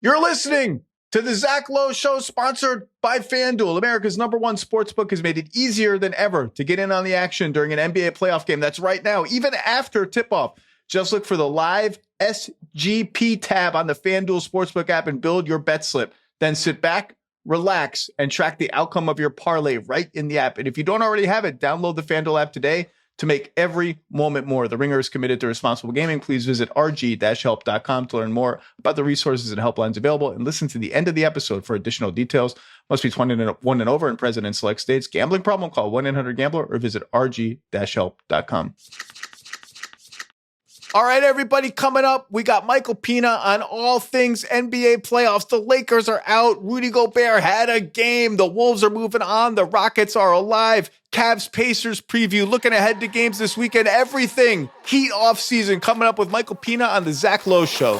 You're listening to the Zach Lowe Show, sponsored by FanDuel. America's #1 sportsbook has made it easier than ever to get in on the action during an NBA playoff game. That's right now, even after tip-off. Just look for the live SGP tab on the FanDuel Sportsbook app and build your bet slip. Then sit back, relax, and track the outcome of your parlay right in the app. And if you don't already have it, download the FanDuel app today to make every moment more. The Ringer is committed to responsible gaming. Please visit rg-help.com to learn more about the resources and helplines available and listen to the end of the episode for additional details. Must be 21 and over and present in select states. Gambling problem? Call 1-800-GAMBLER or visit rg-help.com. All right, everybody, coming up, we got Michael Pina on all things NBA playoffs. The Lakers are out. Rudy Gobert had a game. The Wolves are moving on. The Rockets are alive. Cavs Pacers preview. Looking ahead to games this weekend. Everything Heat off season coming up with Michael Pina on the Zach Lowe Show.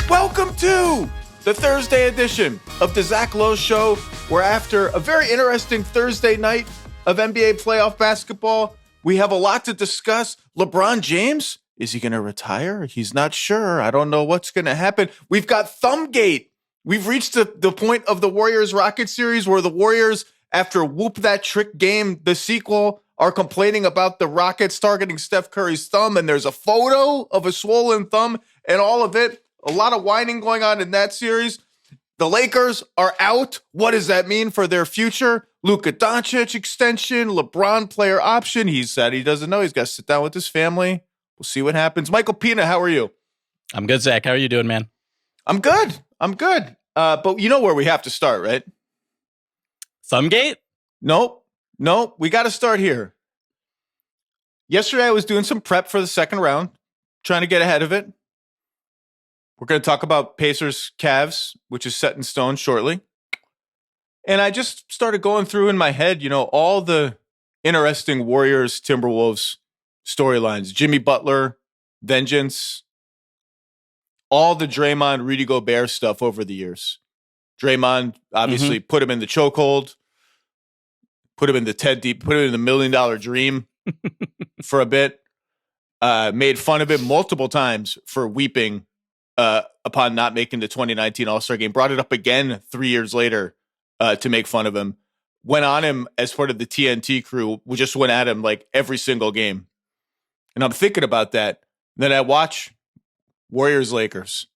Welcome to the Thursday edition of the Zach Lowe Show. We're after a very interesting Thursday night of NBA playoff basketball. We have a lot to discuss. LeBron James, is he going to retire? He's not sure. I don't know what's going to happen. We've got Thumbgate. We've reached the point of the Warriors-Rockets series where the Warriors, after Whoop That Trick Game, the sequel, are complaining about the Rockets targeting Steph Curry's thumb, and there's a photo of a swollen thumb and all of it. A lot of whining going on in that series. The Lakers are out. What does that mean for their future? Luka Doncic extension, LeBron player option. He said he doesn't know. He's got to sit down with his family. We'll see what happens. Michael Pina, how are you? I'm good, Zach. How are you doing, man? I'm good. But you know where we have to start, right? Thumbgate? Nope. We got to start here. Yesterday, I was doing some prep for the second round, trying to get ahead of it. We're going to talk about Pacers Cavs, which is set in stone shortly. And I just started going through in my head, all the interesting Warriors Timberwolves storylines. Jimmy Butler, vengeance, all the Draymond, Rudy Gobert stuff over the years. Draymond obviously put him in the chokehold, put him in the Ted Deep, put him in the $1 Million Dream for a bit. Made fun of him multiple times for weeping upon not making the 2019 All-Star game. Brought it up again 3 years later to make fun of him. Went on him as part of the TNT crew. We just went at him like every single game. And I'm thinking about that. Then I watch Warriors-Lakers.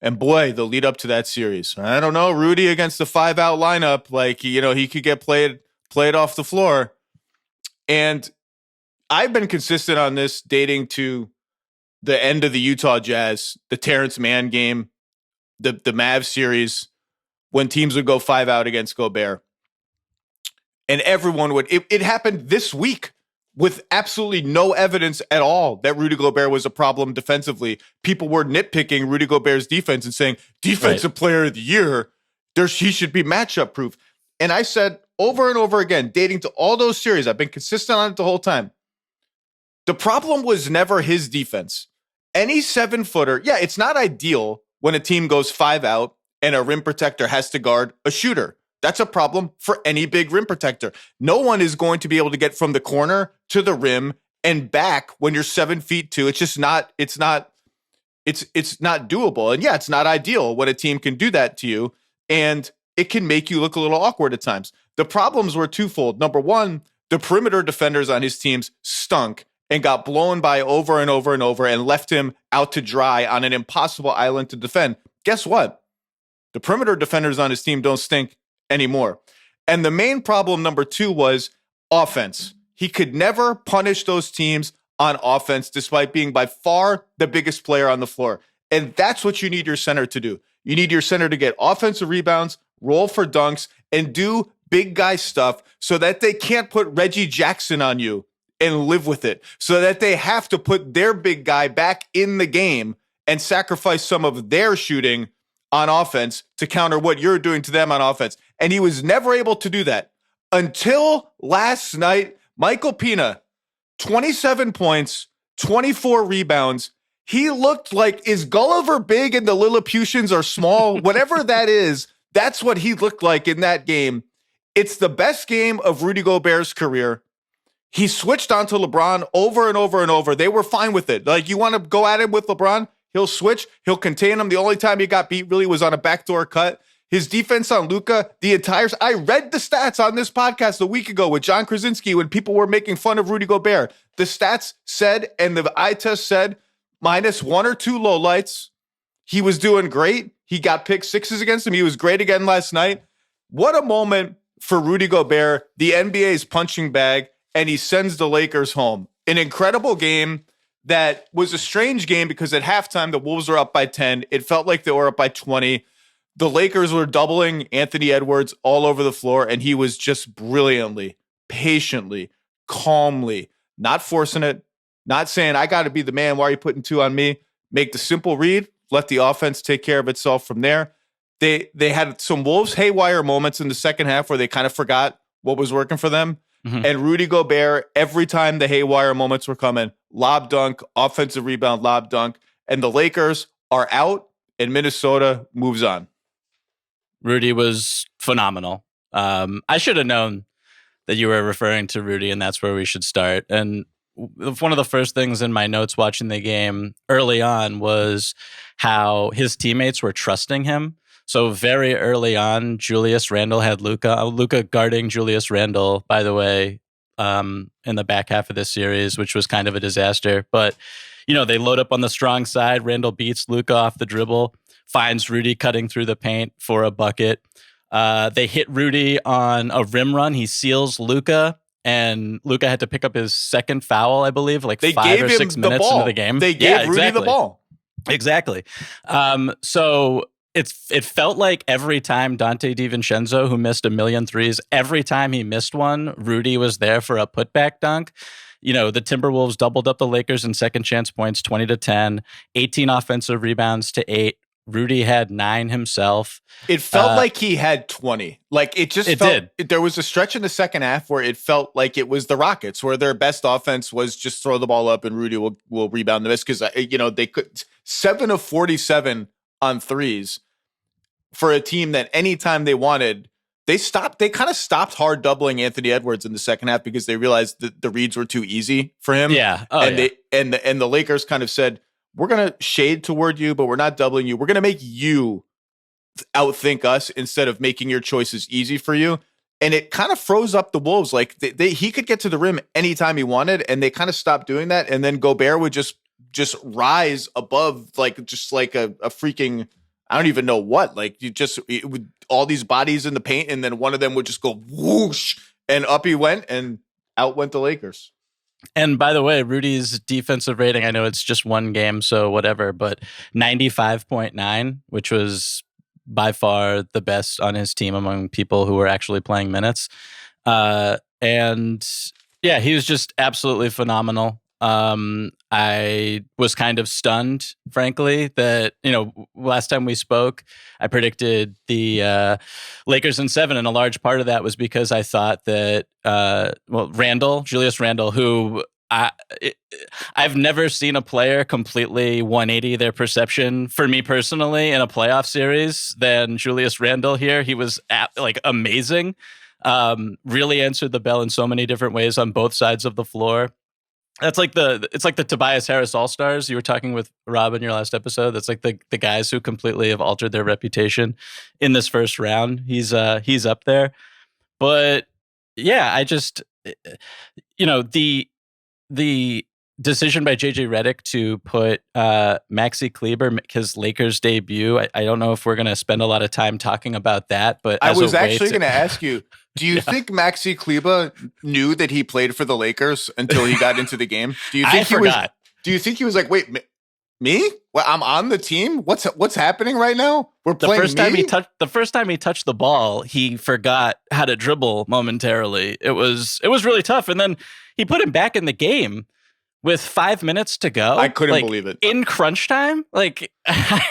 And boy, the lead up to that series. I don't know, Rudy against the 5-out lineup. Like, he could get played off the floor. And I've been consistent on this dating to the end of the Utah Jazz, the Terrence Mann game, the Mavs series, when teams would go 5-out against Gobert. And everyone would, it happened this week with absolutely no evidence at all that Rudy Gobert was a problem defensively. People were nitpicking Rudy Gobert's defense and saying, defensive player of the year, he should be matchup proof. And I said over and over again, dating to all those series, I've been consistent on it the whole time. The problem was never his defense. Any 7-footer, it's not ideal when a team goes 5-out and a rim protector has to guard a shooter. That's a problem for any big rim protector. No one is going to be able to get from the corner to the rim and back when you're 7'2". It's just not, it's not doable. And it's not ideal when a team can do that to you. And it can make you look a little awkward at times. The problems were twofold. Number one, the perimeter defenders on his teams stunk and got blown by over and over and over and left him out to dry on an impossible island to defend. Guess what? The perimeter defenders on his team don't stink anymore. And the main problem, number two, was offense. He could never punish those teams on offense, despite being by far the biggest player on the floor. And that's what you need your center to do. You need your center to get offensive rebounds, roll for dunks, and do big guy stuff so that they can't put Reggie Jackson on you and live with it, so that they have to put their big guy back in the game and sacrifice some of their shooting on offense to counter what you're doing to them on offense. And he was never able to do that until last night. Michael Pina, 27 points, 24 rebounds. He looked like, is Gulliver big and the Lilliputians are small? Whatever that is, that's what he looked like in that game. It's the best game of Rudy Gobert's career. he switched onto LeBron over and over and over. They were fine with it. Like, you want to go at him with LeBron? He'll switch. He'll contain him. The only time he got beat really was on a backdoor cut. His defense on Luka, I read the stats on this podcast a week ago with John Krasinski when people were making fun of Rudy Gobert. The stats said, and the eye test said, minus 1 or 2 lowlights. He was doing great. He got pick sixes against him. He was great again last night. What a moment for Rudy Gobert, the NBA's punching bag, and he sends the Lakers home. An incredible game that was a strange game because at halftime, the Wolves were up by 10. It felt like they were up by 20. The Lakers were doubling Anthony Edwards all over the floor, and he was just brilliantly, patiently, calmly, not forcing it, not saying, I got to be the man. Why are you putting 2 on me? Make the simple read, let the offense take care of itself from there. They had some Wolves haywire moments in the second half where they kind of forgot what was working for them. Mm-hmm. And Rudy Gobert, every time the haywire moments were coming, lob dunk, offensive rebound, lob dunk, and the Lakers are out and Minnesota moves on. Rudy was phenomenal. I should have known that you were referring to Rudy, and that's where we should start. And one of the first things in my notes watching the game early on was how his teammates were trusting him. So very early on, Julius Randle had Luka guarding Julius Randle, by the way, in the back half of this series, which was kind of a disaster. But, they load up on the strong side. Randle beats Luka off the dribble, finds Rudy cutting through the paint for a bucket. They hit Rudy on a rim run. He seals Luka, and Luka had to pick up his second foul, I believe, like 5 or 6 minutes into the game. They gave Rudy the ball. Exactly. So it felt like every time Dante DiVincenzo, who missed 1 million threes, every time he missed one, Rudy was there for a putback dunk. The Timberwolves doubled up the Lakers in second chance points, 20-10, 18 offensive rebounds to 8. Rudy had 9 himself. It felt like he had 20. Like it felt, did. There was a stretch in the second half where it felt like it was the Rockets, where their best offense was just throw the ball up and Rudy will rebound the miss. Because, they could 7 of 47 on threes for a team that anytime they wanted, they kind of stopped hard doubling Anthony Edwards in the second half because they realized that the reads were too easy for him. Yeah. The Lakers kind of said, we're going to shade toward you, but we're not doubling you. We're going to make you outthink us instead of making your choices easy for you. And it kind of froze up the Wolves. Like he could get to the rim anytime he wanted, and they kind of stopped doing that. And then Gobert would just rise above, like a freaking, I don't even know what, like with all these bodies in the paint, and then one of them would just go whoosh, and up he went, and out went the Lakers. And by the way, Rudy's defensive rating, I know it's just one game, so whatever, but 95.9, which was by far the best on his team among people who were actually playing minutes. And yeah, he was just absolutely phenomenal. I was kind of stunned, frankly, that, last time we spoke, I predicted the Lakers in 7, and a large part of that was because I thought that, Julius Randle, who I've never seen a player completely 180 their perception, for me personally, in a playoff series than Julius Randle here. He was amazing, really answered the bell in so many different ways on both sides of the floor. It's like the Tobias Harris All-Stars you were talking with Rob in your last episode. That's like the guys who completely have altered their reputation in this first round. He's up there. But yeah, I just, the decision by JJ Redick to put Maxi Kleber, his Lakers debut, I don't know if we're going to spend a lot of time talking about that, but I was actually going to ask you, do you think Maxi Kleber knew that he played for the Lakers until he got into the game? Do you think do you think he was like, wait, me? Well, I'm on the team? What's happening right now? We're playing the first time he touched the ball, he forgot how to dribble momentarily. It was really tough. And then he put him back in the game with 5 minutes to go. I couldn't believe it. In crunch time? One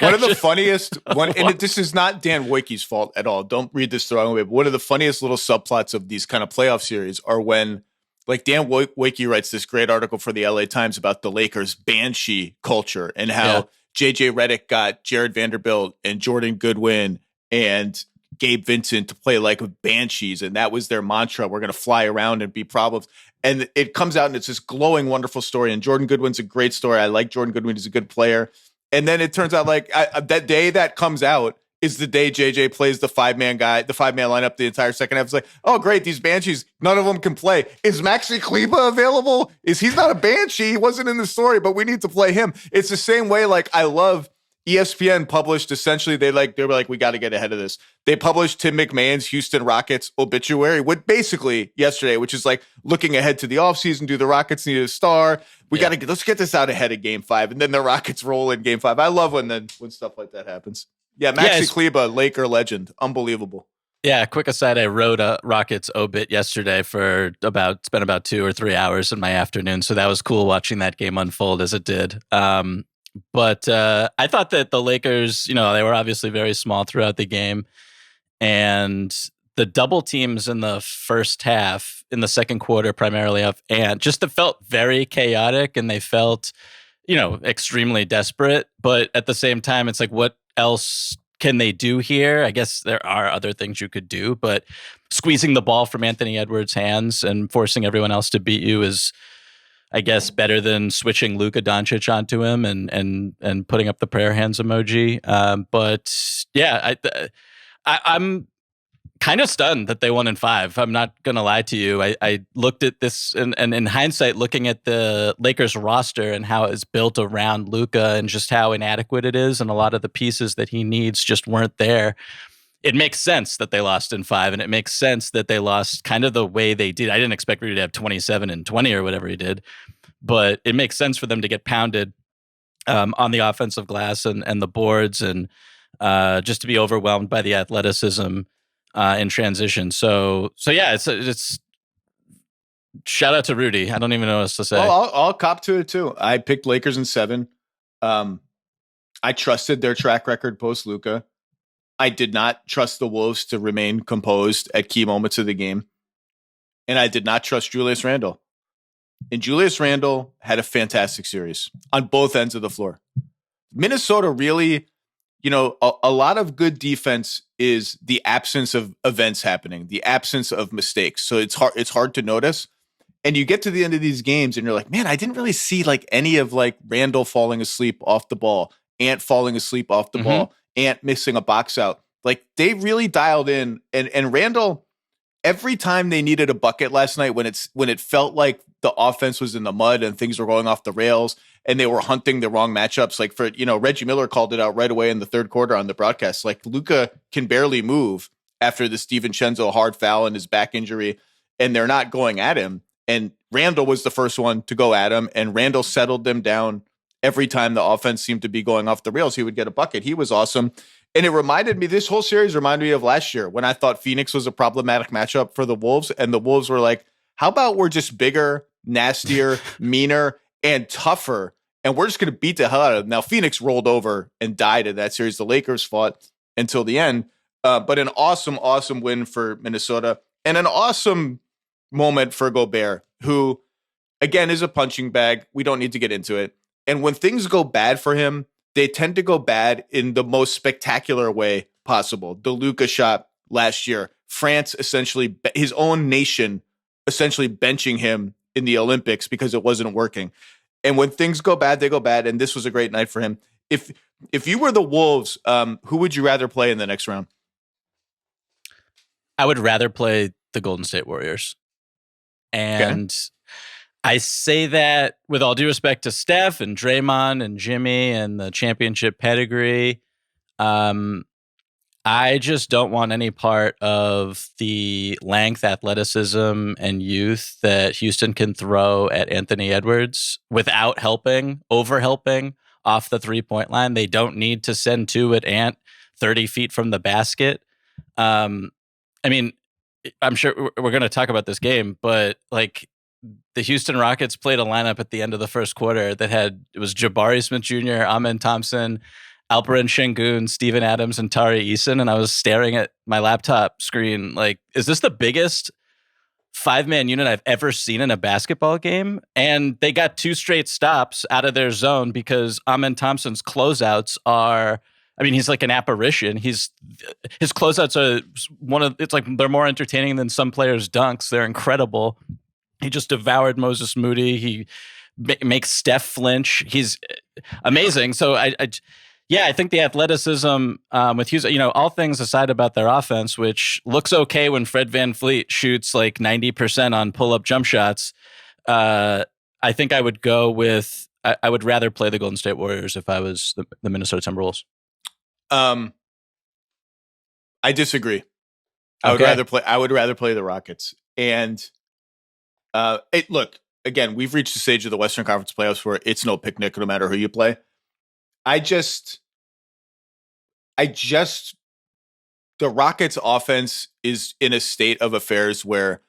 of the funniest, and this is not Dan Wojcicki's fault at all. Don't read this the wrong way. But one of the funniest little subplots of these kind of playoff series are when, Dan Wojcicki writes this great article for the LA Times about the Lakers' banshee culture and how JJ Redick got Jared Vanderbilt and Jordan Goodwin and Gabe Vincent to play like banshees, and that was their mantra. We're going to fly around and be problems. And it comes out and it's this glowing, wonderful story. And Jordan Goodwin's a great story. I like Jordan Goodwin. He's a good player. And then it turns out like that day that comes out is the day JJ plays the 5-man lineup the entire second half. It's like, oh, great. These Banshees, none of them can play. Is Maxi Kleba available? He's not a Banshee. He wasn't in the story, but we need to play him. It's the same way. Like, I love ESPN published essentially, they were like, we got to get ahead of this. They published Tim McMahon's Houston Rockets obituary, what basically yesterday, which is like looking ahead to the offseason. Do the Rockets need a star? Let's get this out ahead of Game 5, and then the Rockets roll in Game 5. I love when stuff like that happens. Yeah, Maxi Kleba, Laker legend, unbelievable. Yeah, quick aside, I wrote a Rockets obit yesterday spent about 2 or 3 hours in my afternoon, so that was cool watching that game unfold as it did. But I thought that the Lakers, they were obviously very small throughout the game, and the double teams in the first half, in the second quarter, primarily of Ant, just felt very chaotic, and they felt, extremely desperate. But at the same time, it's like, what else can they do here? I guess there are other things you could do, but squeezing the ball from Anthony Edwards' hands and forcing everyone else to beat you is, I guess, better than switching Luka Doncic onto him and putting up the prayer hands emoji. But yeah, I'm kind of stunned that they won in 5. I'm not going to lie to you. I looked at this and in hindsight, looking at the Lakers roster and how it's built around Luka and just how inadequate it is, and a lot of the pieces that he needs just weren't there. It makes sense that they lost in 5, and it makes sense that they lost kind of the way they did. I didn't expect Rudy to have 27 and 20 or whatever he did, but it makes sense for them to get pounded on the offensive glass and the boards, and just to be overwhelmed by the athleticism in transition. So yeah, it's shout out to Rudy. I don't even know what else to say. Well, I'll cop to it too. I picked Lakers in 7. I trusted their track record post Luka. I did not trust the Wolves to remain composed at key moments of the game. And I did not trust Julius Randle. And Julius Randle had a fantastic series on both ends of the floor. Minnesota really, a lot of good defense is the absence of events happening, the absence of mistakes. So it's hard to notice. And you get to the end of these games and you're like, man, I didn't really see like any of like Randle falling asleep off the ball, Ant falling asleep off the ball, Ant missing a box out. Like, they really dialed in, and Randle, every time they needed a bucket last night, when it felt like the offense was in the mud and things were going off the rails and they were hunting the wrong matchups, like for, Reggie Miller called it out right away in the third quarter on the broadcast. Like, Luka can barely move after the DiVincenzo hard foul and his back injury, and they're not going at him. And Randle was the first one to go at him, and Randle settled them down. Every time the offense seemed to be going off the rails, he would get a bucket. He was awesome. And this whole series reminded me of last year when I thought Phoenix was a problematic matchup for the Wolves. And the Wolves were like, how about we're just bigger, nastier, meaner, and tougher, and we're just going to beat the hell out of them. Now, Phoenix rolled over and died in that series. The Lakers fought until the end. But an awesome, awesome win for Minnesota, and an awesome moment for Gobert, who, again, is a punching bag. We don't need to get into it. And when things go bad for him, they tend to go bad in the most spectacular way possible. The Luka shot last year, France essentially, his own nation essentially benching him in the Olympics because it wasn't working. And when things go bad, they go bad. And this was a great night for him. If you were the Wolves, who would you rather play in the next round? I would rather play the Golden State Warriors. And I say that with all due respect to Steph and Draymond and Jimmy and the championship pedigree. I just don't want any part of the length, athleticism, and youth that Houston can throw at Anthony Edwards without over helping off the 3-point line. They don't need to send 2 at Ant 30 feet from the basket. I mean, I'm sure we're going to talk about this game, but like, the Houston Rockets played a lineup at the end of the first quarter that it was Jabari Smith Jr., Amen Thompson, Alperen Şengün, Steven Adams, and Tari Eason. And I was staring at my laptop screen like, is this the biggest 5-man unit I've ever seen in a basketball game? And they got 2 straight stops out of their zone because Amen Thompson's closeouts are, I mean, he's like an apparition. His closeouts are it's like they're more entertaining than some players' dunks. They're incredible. He just devoured Moses Moody. He makes Steph flinch. He's amazing. So I think the athleticism with Houston, all things aside about their offense, which looks okay when Fred VanVleet shoots like 90% on pull-up jump shots. I think I would go with, I would rather play the Golden State Warriors if I was the Minnesota Timberwolves. I disagree. Okay. I would rather play the Rockets. And look, again, we've reached the stage of the Western Conference playoffs where it's no picnic no matter who you play. The Rockets offense is in a state of affairs where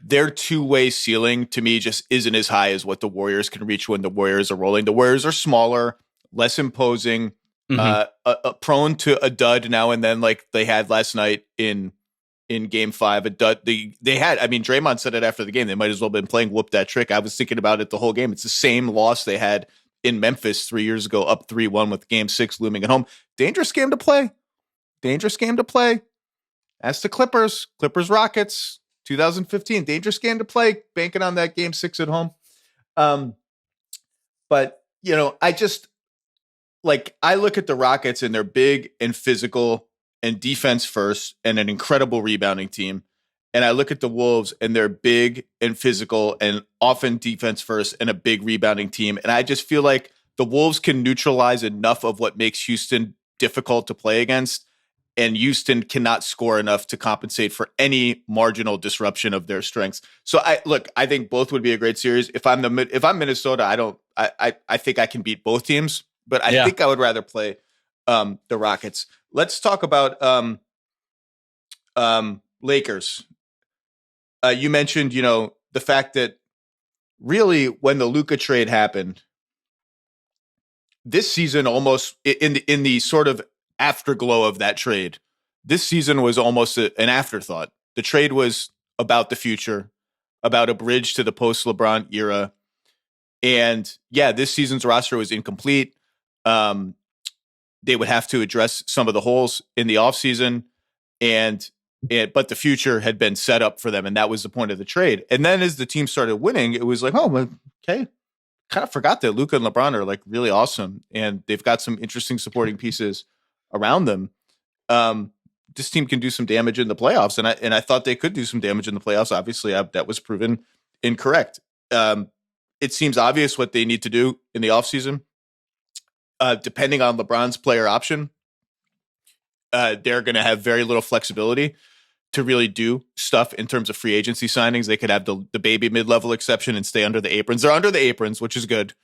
their two-way ceiling to me just isn't as high as what the Warriors can reach when the Warriors are rolling. The Warriors are smaller, less imposing, prone to a dud now and then, like they had last night in Game 5. A dud. Draymond said it after the game. They might as well have been playing whoop that trick. I was thinking about it the whole game. It's the same loss they had in Memphis 3 years ago, up 3-1 with Game 6 looming at home. Dangerous game to play. That's the Clippers. Rockets. 2015, dangerous game to play, banking on that Game 6 at home. But, I look at the Rockets and they're big and physical and defense first and an incredible rebounding team. And I look at the Wolves and they're big and physical and often defense first and a big rebounding team. And I just feel like the Wolves can neutralize enough of what makes Houston difficult to play against. And Houston cannot score enough to compensate for any marginal disruption of their strengths. So I think both would be a great series. If I'm Minnesota, I think I can beat both teams, but I think I would rather play the Rockets. Let's talk about Lakers. You mentioned, the fact that really when the Luka trade happened, this season almost in the sort of afterglow of that trade, this season was almost an afterthought. The trade was about the future, about a bridge to the post-LeBron era. And this season's roster was incomplete. They would have to address some of the holes in the offseason, but the future had been set up for them, and that was the point of the trade. And then as the team started winning, it was like, oh, okay. Kind of forgot that Luka and LeBron are like really awesome, and they've got some interesting supporting pieces around them. This team can do some damage in the playoffs, and I thought they could do some damage in the playoffs. Obviously, that was proven incorrect. It seems obvious what they need to do in the offseason. Depending on LeBron's player option, they're going to have very little flexibility to really do stuff in terms of free agency signings. They could have the baby mid-level exception and stay under the aprons. They're under the aprons, which is good.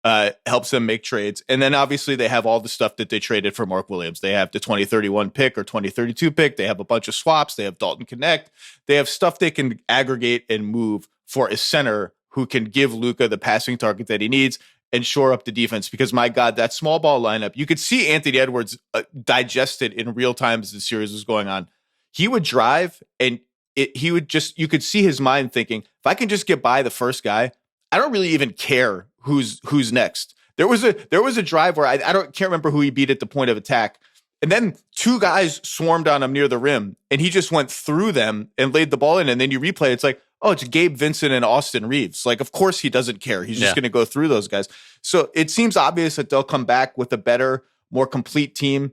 Helps them make trades. And then obviously they have all the stuff that they traded for Mark Williams. They have the 2031 pick or 2032 pick. They have a bunch of swaps. They have Dalton Connect. They have stuff they can aggregate and move for a center who can give Luka the passing target that he needs and shore up the defense. Because my God, that small ball lineup, you could see Anthony Edwards digest it in real time as the series was going on. He would drive and you could see his mind thinking, if I can just get by the first guy, I don't really even care who's next. There was a drive where can't remember who he beat at the point of attack. And then two guys swarmed on him near the rim and he just went through them and laid the ball in. And then you replay it, it's like, oh, it's Gabe Vincent and Austin Reeves. Like, of course he doesn't care. He's just going to go through those guys. So it seems obvious that they'll come back with a better, more complete team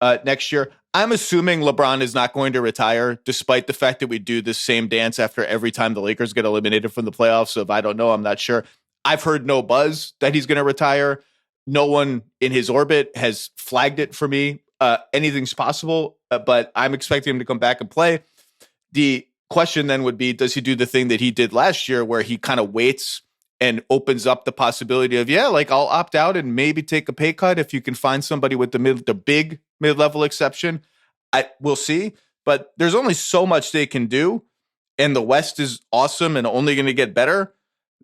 next year. I'm assuming LeBron is not going to retire, despite the fact that we do this same dance after every time the Lakers get eliminated from the playoffs. So if I don't know, I'm not sure. I've heard no buzz that he's going to retire. No one in his orbit has flagged it for me. Anything's possible, but I'm expecting him to come back and play. The question then would be, does he do the thing that he did last year where he kind of waits and opens up the possibility of, I'll opt out and maybe take a pay cut if you can find somebody with the big mid-level exception. We'll see, but there's only so much they can do, and the West is awesome and only going to get better.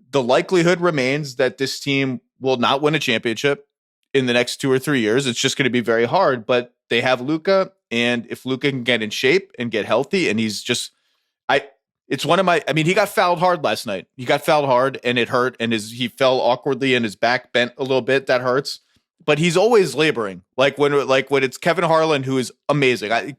The likelihood remains that this team will not win a championship in the next 2 or 3 years. It's just going to be very hard, but they have Luka, and if Luka can get in shape and get healthy, and he's just, he got fouled hard last night. He got fouled hard and it hurt, and he fell awkwardly and his back bent a little bit. That hurts. But he's always laboring. Like when it's Kevin Harlan, who is amazing.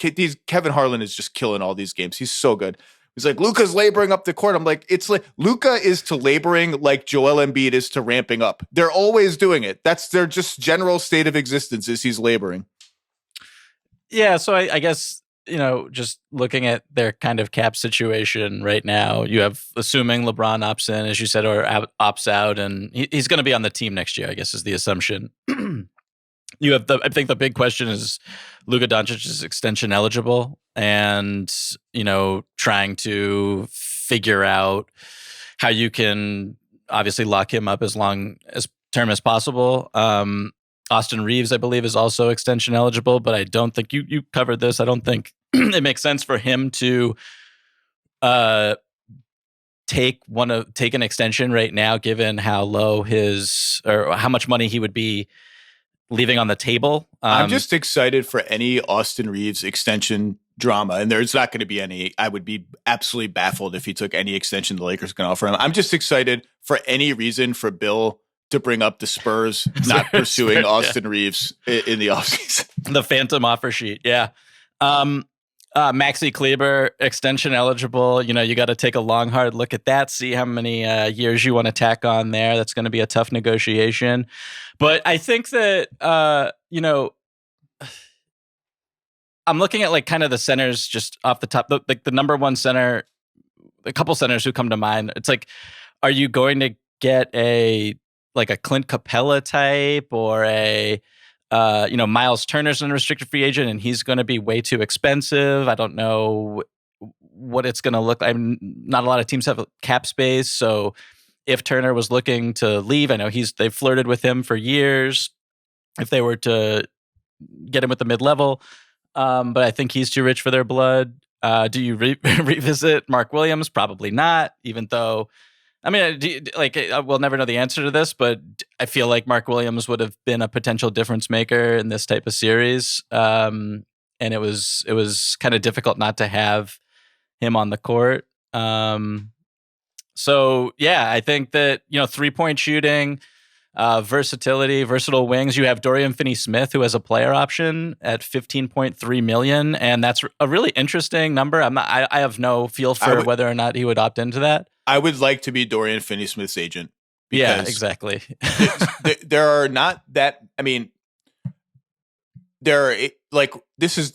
Kevin Harlan is just killing all these games. He's so good. He's like, Luka's laboring up the court. I'm like, it's like Luka is to laboring like Joel Embiid is to ramping up. They're always doing it. That's their just general state of existence is he's laboring. Yeah, so I guess, just looking at their kind of cap situation right now, you have, assuming LeBron opts in, as you said, or opts out, and he's going to be on the team next year, I guess is the assumption. You have I think the big question is Luka Doncic is extension eligible and, trying to figure out how you can obviously lock him up as long as term as possible. Austin Reeves, I believe, is also extension eligible, but I don't think you covered this. I don't think it makes sense for him to take an extension right now, given how low or how much money he would be leaving on the table. I'm just excited for any Austin Reeves extension drama, and there's not going to be any. I would be absolutely baffled if he took any extension the Lakers can offer him. I'm just excited for any reason for Bill to bring up the Spurs not pursuing Austin Reeves in the offseason. The phantom offer sheet, yeah. Maxi Kleber, extension eligible. You got to take a long, hard look at that, see how many years you want to tack on there. That's going to be a tough negotiation. But I think that, I'm looking at like kind of the centers just off the top, like the number one center, a couple centers who come to mind. It's like, are you going to get a Clint Capella type or a Miles Turner's an unrestricted free agent and he's going to be way too expensive. I don't know what it's going to look like. Not a lot of teams have cap space. So if Turner was looking to leave, I know they've flirted with him for years. If they were to get him with the mid-level, but I think he's too rich for their blood. Do you revisit Mark Williams? Probably not, even though, we'll never know the answer to this, but I feel like Mark Williams would have been a potential difference maker in this type of series. And it was kind of difficult not to have him on the court. So yeah, I think that, 3-point shooting, versatility, versatile wings. You have Dorian Finney-Smith, who has a player option at $15.3 million, and that's a really interesting number. I have no feel for whether or not he would opt into that. I would like to be Dorian Finney-Smith's agent. Yeah, exactly. There are not that. I mean, there are this is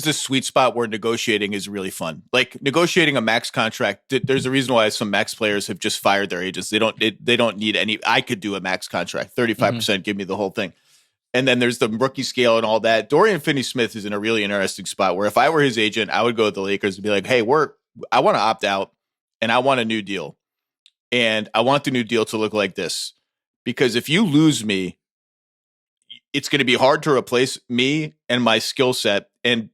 the sweet spot where negotiating is really fun. Like negotiating a max contract. There's a reason why some max players have just fired their agents. They don't need any. I could do a max contract, 35%. Give me the whole thing. And then there's the rookie scale and all that. Dorian Finney-Smith is in a really interesting spot where if I were his agent, I would go to the Lakers and be like, hey, I want to opt out. And I want a new deal. And I want the new deal to look like this. Because if you lose me, it's going to be hard to replace me and my skill set. And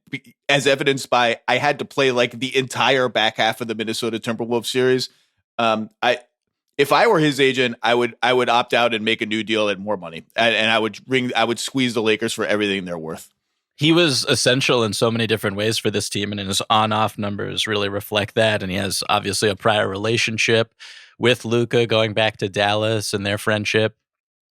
as evidenced by, I had to play like the entire back half of the Minnesota Timberwolves series. If I were his agent, I would opt out and make a new deal at more money. And I would squeeze the Lakers for everything they're worth. He was essential in so many different ways for this team, and his on-off numbers really reflect that. And he has obviously a prior relationship with Luka going back to Dallas and their friendship.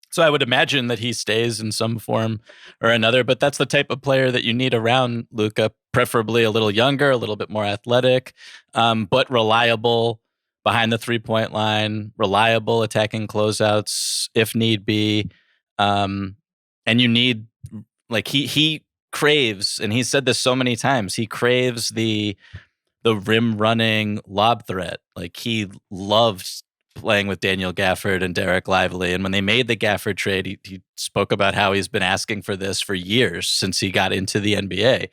So I would imagine that he stays in some form or another, but that's the type of player that you need around Luka, preferably a little younger, a little bit more athletic, but reliable behind the three-point line, reliable attacking closeouts if need be. And you need, he craves, and he said this so many times, he craves the rim running lob threat. Like he loved playing with Daniel Gafford and Derek Lively. And when they made the Gafford trade, he spoke about how he's been asking for this for years since he got into the NBA.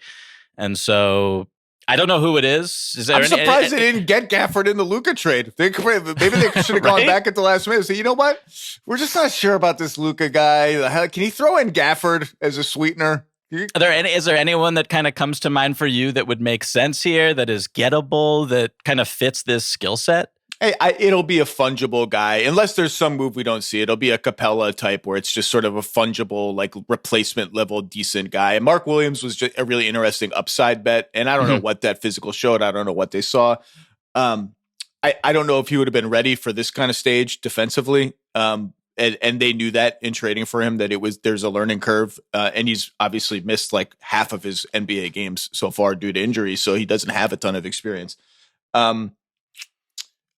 And so I don't know who it is. I'm surprised they didn't get Gafford in the Luka trade. Maybe they should have gone back at the last minute and say, you know what? We're just not sure about this Luka guy. Can he throw in Gafford as a sweetener? Is there anyone that kind of comes to mind for you that would make sense here, that is gettable, that kind of fits this skill set? Hey, it'll be a fungible guy, unless there's some move we don't see. It'll be a Capella type where it's just sort of a fungible, like replacement level, decent guy. And Mark Williams was just a really interesting upside bet. And I don't know what that physical showed. I don't know what they saw. I don't know if he would have been ready for this kind of stage defensively. And they knew that in trading for him, that there's a learning curve. And he's obviously missed like half of his NBA games so far due to injury. So he doesn't have a ton of experience.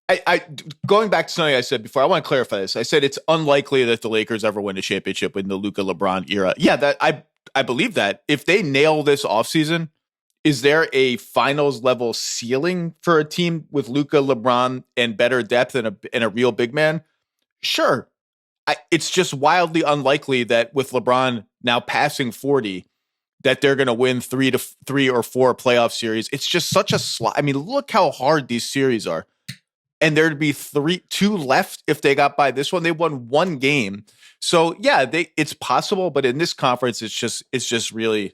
I going back to something I said before, I want to clarify this. I said it's unlikely that the Lakers ever win a championship in the Luka LeBron era. Yeah, that I believe that. If they nail this offseason, is there a finals level ceiling for a team with Luka, LeBron, and better depth and a real big man? Sure. It's just wildly unlikely that with LeBron now passing 40, that they're going to win 3 or 4 playoff series. It's just such a slot. I mean, look how hard these series are. And there'd be 2 left if they got by this one. They won 1 game. So yeah, it's possible, but in this conference, it's just really,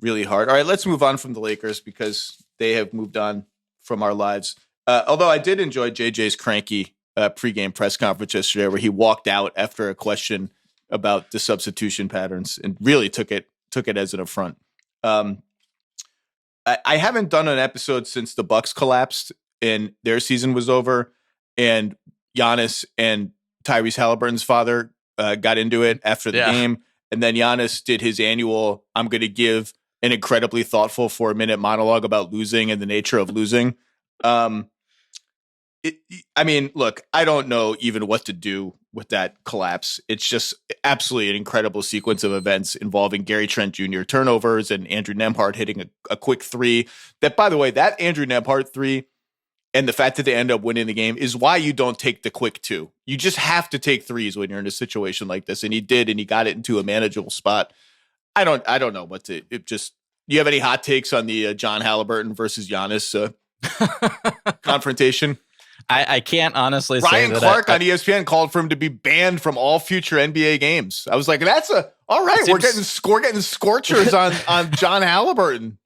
really hard. All right, let's move on from the Lakers because they have moved on from our lives. Although I did enjoy JJ's cranky pregame press conference yesterday where he walked out after a question about the substitution patterns and really took it as an affront. I haven't done an episode since the Bucks collapsed and their season was over, and Giannis and Tyrese Halliburton's father got into it after the game, and then Giannis did his annual, I'm going to give an incredibly thoughtful 4-minute monologue about losing and the nature of losing. I mean, look, I don't know even what to do with that collapse. It's just absolutely an incredible sequence of events involving Gary Trent Jr. turnovers and Andrew Nembhard hitting a quick 3. That, by the way, that Andrew Nembhard 3 and the fact that they end up winning the game is why you don't take the quick 2. You just have to take 3s when you're in a situation like this. And he did, and he got it into a manageable spot. I don't know what to, do you have any hot takes on the John Halliburton versus Giannis confrontation? I can't honestly say Ryan that Clark on ESPN called for him to be banned from all future NBA games. I was like, all right. We're getting scorchers on John Halliburton.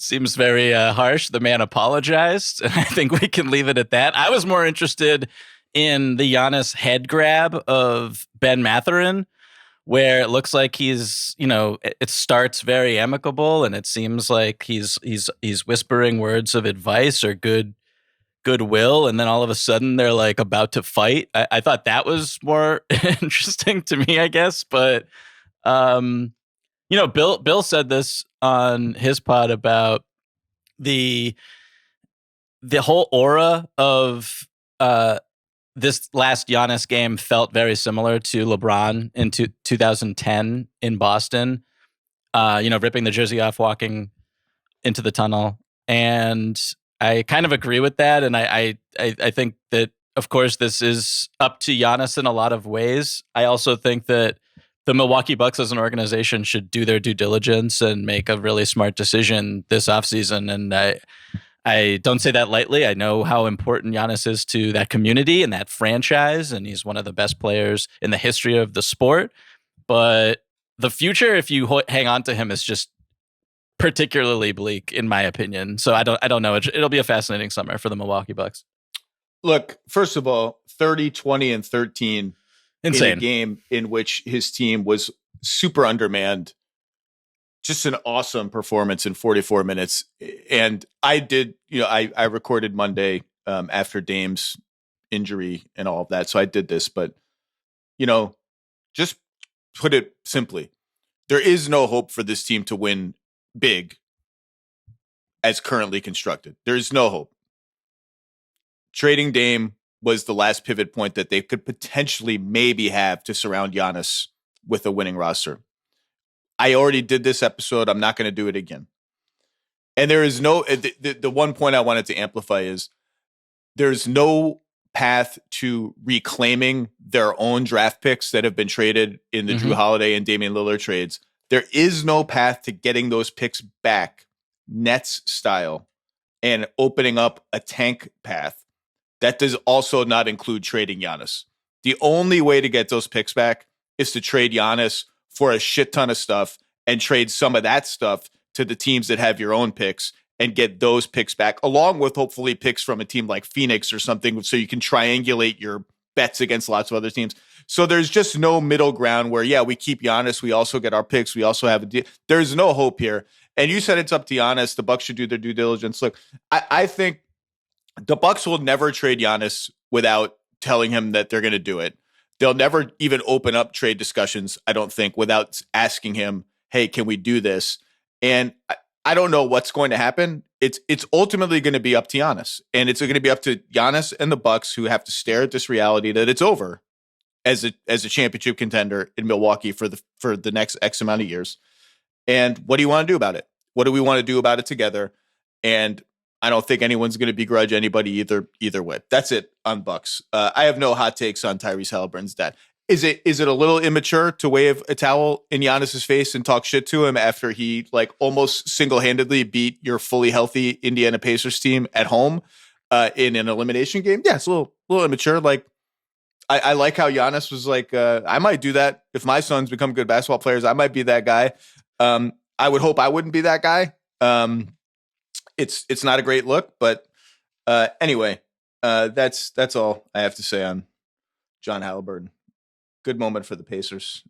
Seems very harsh. The man apologized, and I think we can leave it at that. I was more interested in the Giannis head grab of Ben Mathurin, where it looks like he's, it starts very amicable, and it seems like he's whispering words of advice or goodwill, and then all of a sudden they're like about to fight. I thought that was more interesting to me, I guess, but Bill said this on his pod about the whole aura of this last Giannis game felt very similar to LeBron in 2010 in Boston. Ripping the jersey off, walking into the tunnel, and I kind of agree with that. And I think that, of course, this is up to Giannis in a lot of ways. I also think that the Milwaukee Bucks as an organization should do their due diligence and make a really smart decision this offseason. And I don't say that lightly. I know how important Giannis is to that community and that franchise, and he's one of the best players in the history of the sport. But the future, if you hang on to him, is just particularly bleak, in my opinion. So I don't know. It'll be a fascinating summer for the Milwaukee Bucks. Look, first of all, 30, 20, and 13. Insane. In a game in which his team was super undermanned. Just an awesome performance in 44 minutes. And I did, I recorded Monday after Dame's injury and all of that. So I did this, but, just put it simply, there is no hope for this team to win big as currently constructed. There's no hope. Trading Dame was the last pivot point that they could potentially maybe have to surround Giannis with a winning roster. I already did this episode. I'm not going to do it again. And there is no, the one point I wanted to amplify is there's no path to reclaiming their own draft picks that have been traded in the Drew Holiday and Damian Lillard trades. There is no path to getting those picks back, Nets style, and opening up a tank path. That does also not include trading Giannis. The only way to get those picks back is to trade Giannis for a shit ton of stuff and trade some of that stuff to the teams that have your own picks and get those picks back, along with hopefully picks from a team like Phoenix or something, so you can triangulate your bets against lots of other teams. So there's just no middle ground where, we keep Giannis, we also get our picks, we also have a deal. There's no hope here. And you said it's up to Giannis. The Bucks should do their due diligence. Look, I think the Bucks will never trade Giannis without telling him that they're going to do it. They'll never even open up trade discussions, I don't think, without asking him, hey, can we do this? And I don't know what's going to happen. it's ultimately going to be up to Giannis, and it's going to be up to Giannis and the Bucks, who have to stare at this reality that it's over as a championship contender in Milwaukee for the next X amount of years. And what do you want to do about it? What do we want to do about it together? And I don't think anyone's going to begrudge anybody either way. That's it on Bucks. I have no hot takes on Tyrese Halliburton's dad. Is it a little immature to wave a towel in Giannis's face and talk shit to him after he like almost single-handedly beat your fully healthy Indiana Pacers team at home in an elimination game? Yeah, it's a little immature. Like I like how Giannis was like, I might do that if my sons become good basketball players. I might be that guy. I would hope I wouldn't be that guy. It's not a great look, but anyway, that's all I have to say on John Halliburton. Good moment for the Pacers.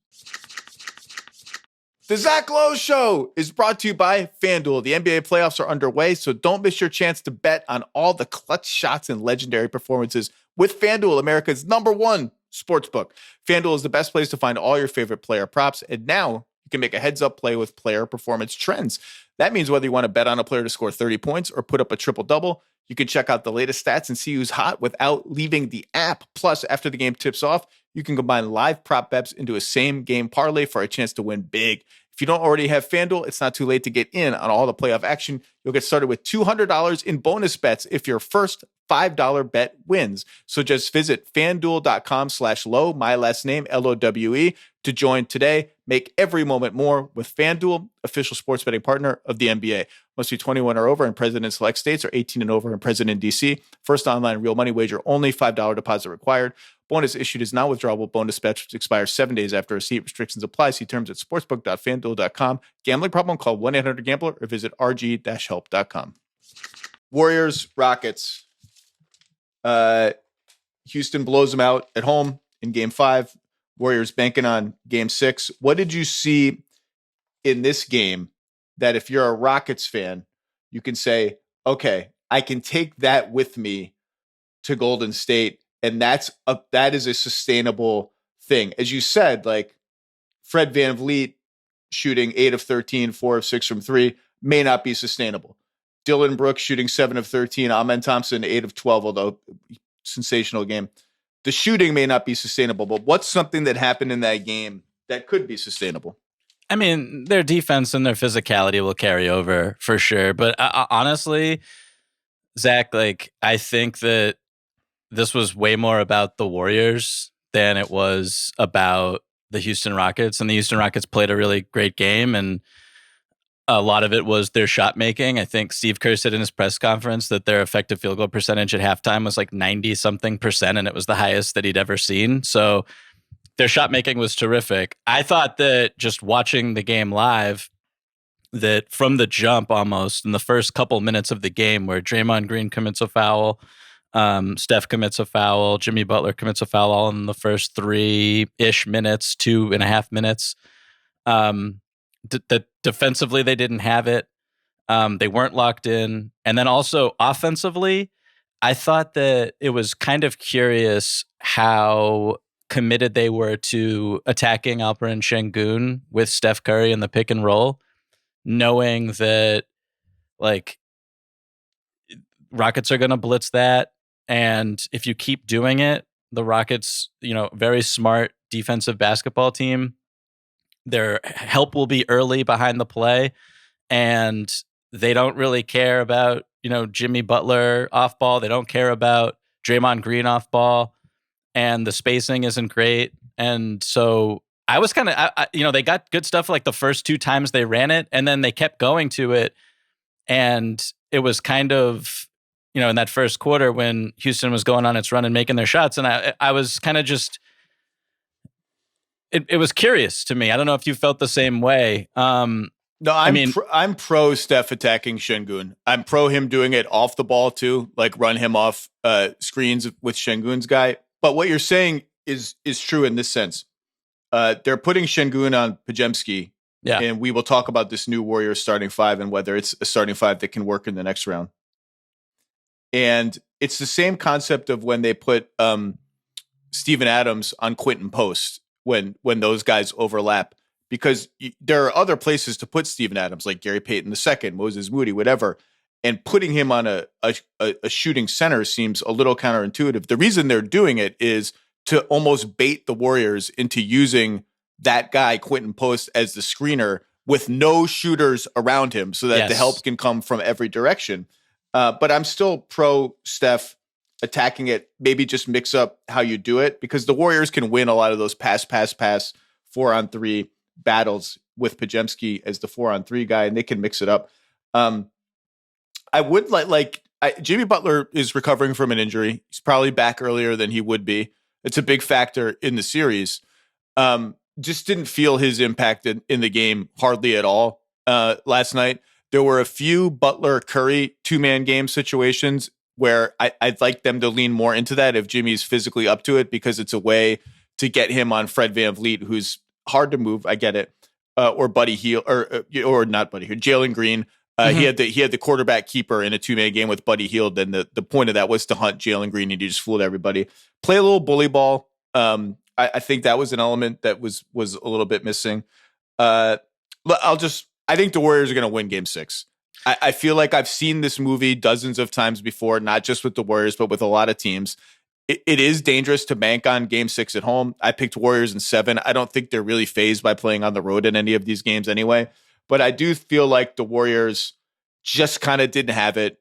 The Zach Lowe Show is brought to you by FanDuel. The NBA playoffs are underway, so don't miss your chance to bet on all the clutch shots and legendary performances with FanDuel, America's #1 sportsbook. FanDuel is the best place to find all your favorite player props, and now you can make a heads-up play with player performance trends. That means whether you want to bet on a player to score 30 points or put up a triple-double, you can check out the latest stats and see who's hot without leaving the app. Plus, after the game tips off, you can combine live prop bets into a same-game parlay for a chance to win big. If you don't already have FanDuel, it's not too late to get in on all the playoff action. You'll get started with $200 in bonus bets if your first $5 bet wins. So just visit FanDuel.com/low, my last name, LOWE, to join today. Make every moment more with FanDuel, official sports betting partner of the NBA. Must be 21 or over and present in select states, or 18 and over and present in DC. First online real money wager only, $5 deposit required. Bonus issued is not withdrawable. Bonus bets which expire 7 days after receipt. Restrictions apply. See terms at sportsbook.fanduel.com. Gambling problem? Call 1-800-GAMBLER or visit rg-help.com. Warriors, Rockets. Houston blows them out at home in Game 5. Warriors banking on Game 6. What did you see in this game that if you're a Rockets fan, you can say, okay, I can take that with me to Golden State, and that is a sustainable thing. As you said, like Fred VanVleet shooting 8 of 13, 4 of 6 from 3 may not be sustainable. Dylan Brooks shooting 7 of 13, Amen Thompson 8 of 12, although sensational game. The shooting may not be sustainable, but what's something that happened in that game that could be sustainable? I mean, their defense and their physicality will carry over for sure. But honestly, Zach, like, I think that this was way more about the Warriors than it was about the Houston Rockets. And the Houston Rockets played a really great game, and a lot of it was their shot making. I think Steve Kerr said in his press conference that their effective field goal percentage at halftime was like 90-something%, and it was the highest that he'd ever seen. So their shot making was terrific. I thought that just watching the game live, that from the jump almost in the first couple minutes of the game where Draymond Green commits a foul, Steph commits a foul, Jimmy Butler commits a foul, all in the first 3-ish minutes, 2.5 minutes. Defensively, they didn't have it. They weren't locked in. And then also offensively, I thought that it was kind of curious how committed they were to attacking Alperen Şengün with Steph Curry in the pick and roll, knowing that like Rockets are going to blitz that. And if you keep doing it, the Rockets, very smart defensive basketball team, their help will be early behind the play, and they don't really care about, Jimmy Butler off ball. They don't care about Draymond Green off ball, and the spacing isn't great. And so I was kind of, they got good stuff like the first 2 times they ran it, and then they kept going to it. And it was kind of, in that first quarter when Houston was going on its run and making their shots. And I was kind of just, it was curious to me. I don't know if you felt the same way. No, I'm pro Steph attacking Şengün. I'm pro him doing it off the ball too, like run him off screens with Şengün's guy. But what you're saying is true in this sense. They're putting Şengün on Podziemski, and we will talk about this new Warriors starting 5 and whether it's a starting 5 that can work in the next round. And it's the same concept of when they put Steven Adams on Quentin Post when those guys overlap, because there are other places to put Steven Adams, like Gary Payton II, Moses Moody, whatever. and putting him on a shooting center seems a little counterintuitive. The reason they're doing it is to almost bait the Warriors into using that guy, Quentin Post, as the screener with no shooters around him so that the help can come from every direction. But I'm still pro Steph attacking it. Maybe just mix up how you do it, because the Warriors can win a lot of those pass 4-on-3 battles with Pajemski as the 4-on-3 guy, and they can mix it up. I would Jimmy Butler is recovering from an injury. He's probably back earlier than he would be. It's a big factor in the series. Just didn't feel his impact in the game hardly at all last night. There were a few Butler-Curry two-man game situations where I'd like them to lean more into that if Jimmy's physically up to it, because it's a way to get him on Fred VanVleet, who's hard to move. I get it. Or Buddy Hield, or not Buddy Hield, Jalen Green. He had the quarterback keeper in a two-man game with Buddy Hield, and the point of that was to hunt Jalen Green, and he just fooled everybody. Play a little bully ball. I think that was an element that was a little bit missing. I think the Warriors are going to win Game 6. I feel like I've seen this movie dozens of times before, not just with the Warriors, but with a lot of teams. It is dangerous to bank on Game 6 at home. I picked Warriors in 7. I don't think they're really fazed by playing on the road in any of these games anyway. But I do feel like the Warriors just kind of didn't have it.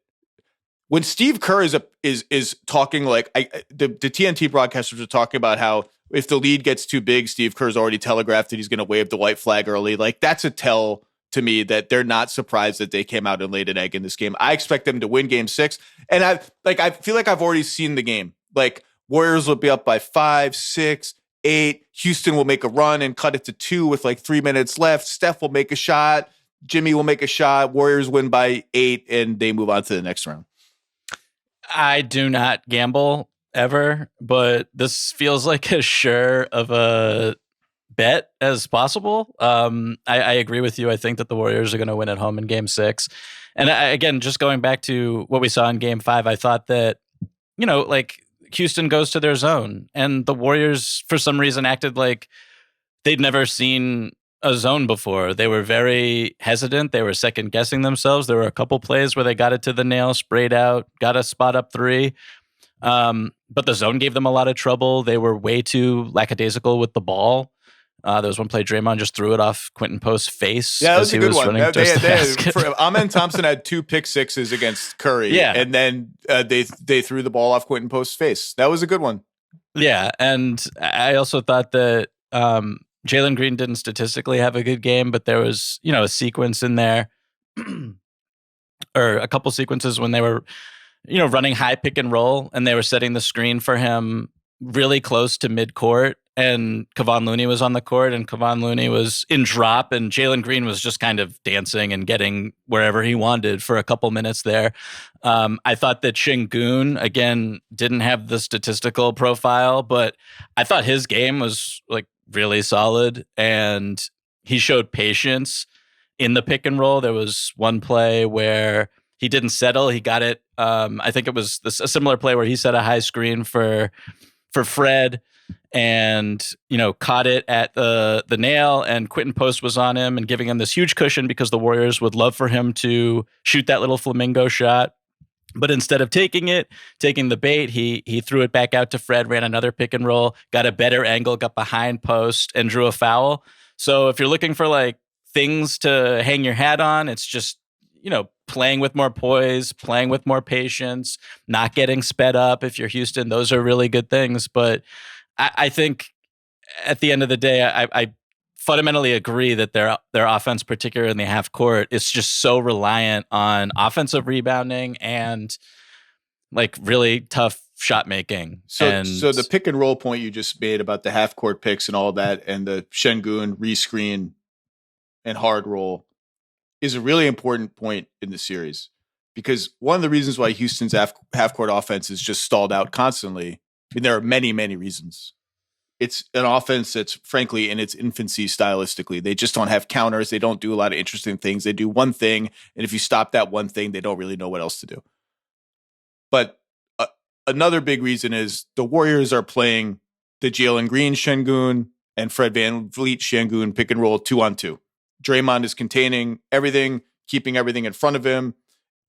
When Steve Kerr is talking, like the TNT broadcasters are talking about how if the lead gets too big, Steve Kerr's already telegraphed that he's going to wave the white flag early. Like, that's a tell to me that they're not surprised that they came out and laid an egg in this game. I expect them to win Game 6, and I feel like I've already seen the game. Like, Warriors will be up by 5, 6, 8. Houston will make a run and cut it to 2 with like 3 minutes left. Steph will make a shot. Jimmy will make a shot. Warriors win by 8, and they move on to the next round. I do not gamble ever, but this feels like as sure of a bet as possible. I agree with you. I think that the Warriors are going to win at home in Game 6. And again, just going back to what we saw in Game 5, I thought that, like, Houston goes to their zone, and the Warriors, for some reason, acted like they'd never seen a zone before. They were very hesitant. They were second guessing themselves. There were a couple plays where they got it to the nail, sprayed out, got a spot up 3. But the zone gave them a lot of trouble. They were way too lackadaisical with the ball. There was one play Draymond just threw it off Quentin Post's face. Yeah, that was a good one. Amen Thompson had 2 pick sixes against Curry, and then they threw the ball off Quentin Post's face. That was a good one. Yeah, and I also thought that Jalen Green didn't statistically have a good game, but there was, a sequence in there, or a couple sequences when they were, running high pick and roll, and they were setting the screen for him really close to midcourt, and Kevon Looney was on the court, and Kevon Looney was in drop, and Jalen Green was just kind of dancing and getting wherever he wanted for a couple minutes there. I thought that Şengün, again, didn't have the statistical profile, but I thought his game was like really solid, and he showed patience in the pick and roll. There was one play where he didn't settle. He got it. I think it was a similar play where he set a high screen for Fred, and caught it at the nail, and Quentin Post was on him and giving him this huge cushion because the Warriors would love for him to shoot that little flamingo shot. But instead of taking the bait, he threw it back out to Fred, ran another pick and roll, got a better angle, got behind Post, and drew a foul. So if you're looking for like things to hang your hat on, it's just, playing with more poise, playing with more patience, not getting sped up. If you're Houston, those are really good things. But I think at the end of the day, I fundamentally agree that their offense, particularly in the half court, is just so reliant on offensive rebounding and like really tough shot making. So the pick and roll point you just made about the half court picks and all that, and the Şengün rescreen and hard roll, is a really important point in the series, because one of the reasons why Houston's half court offense is just stalled out constantly, I mean, there are many, many reasons. It's an offense that's frankly in its infancy stylistically. They just don't have counters. They don't do a lot of interesting things. They do one thing, and if you stop that one thing, they don't really know what else to do. But another big reason is the Warriors are playing the Jalen Green Şengün and Fred VanVleet Şengün pick and roll 2-on-2. Draymond is containing everything, keeping everything in front of him.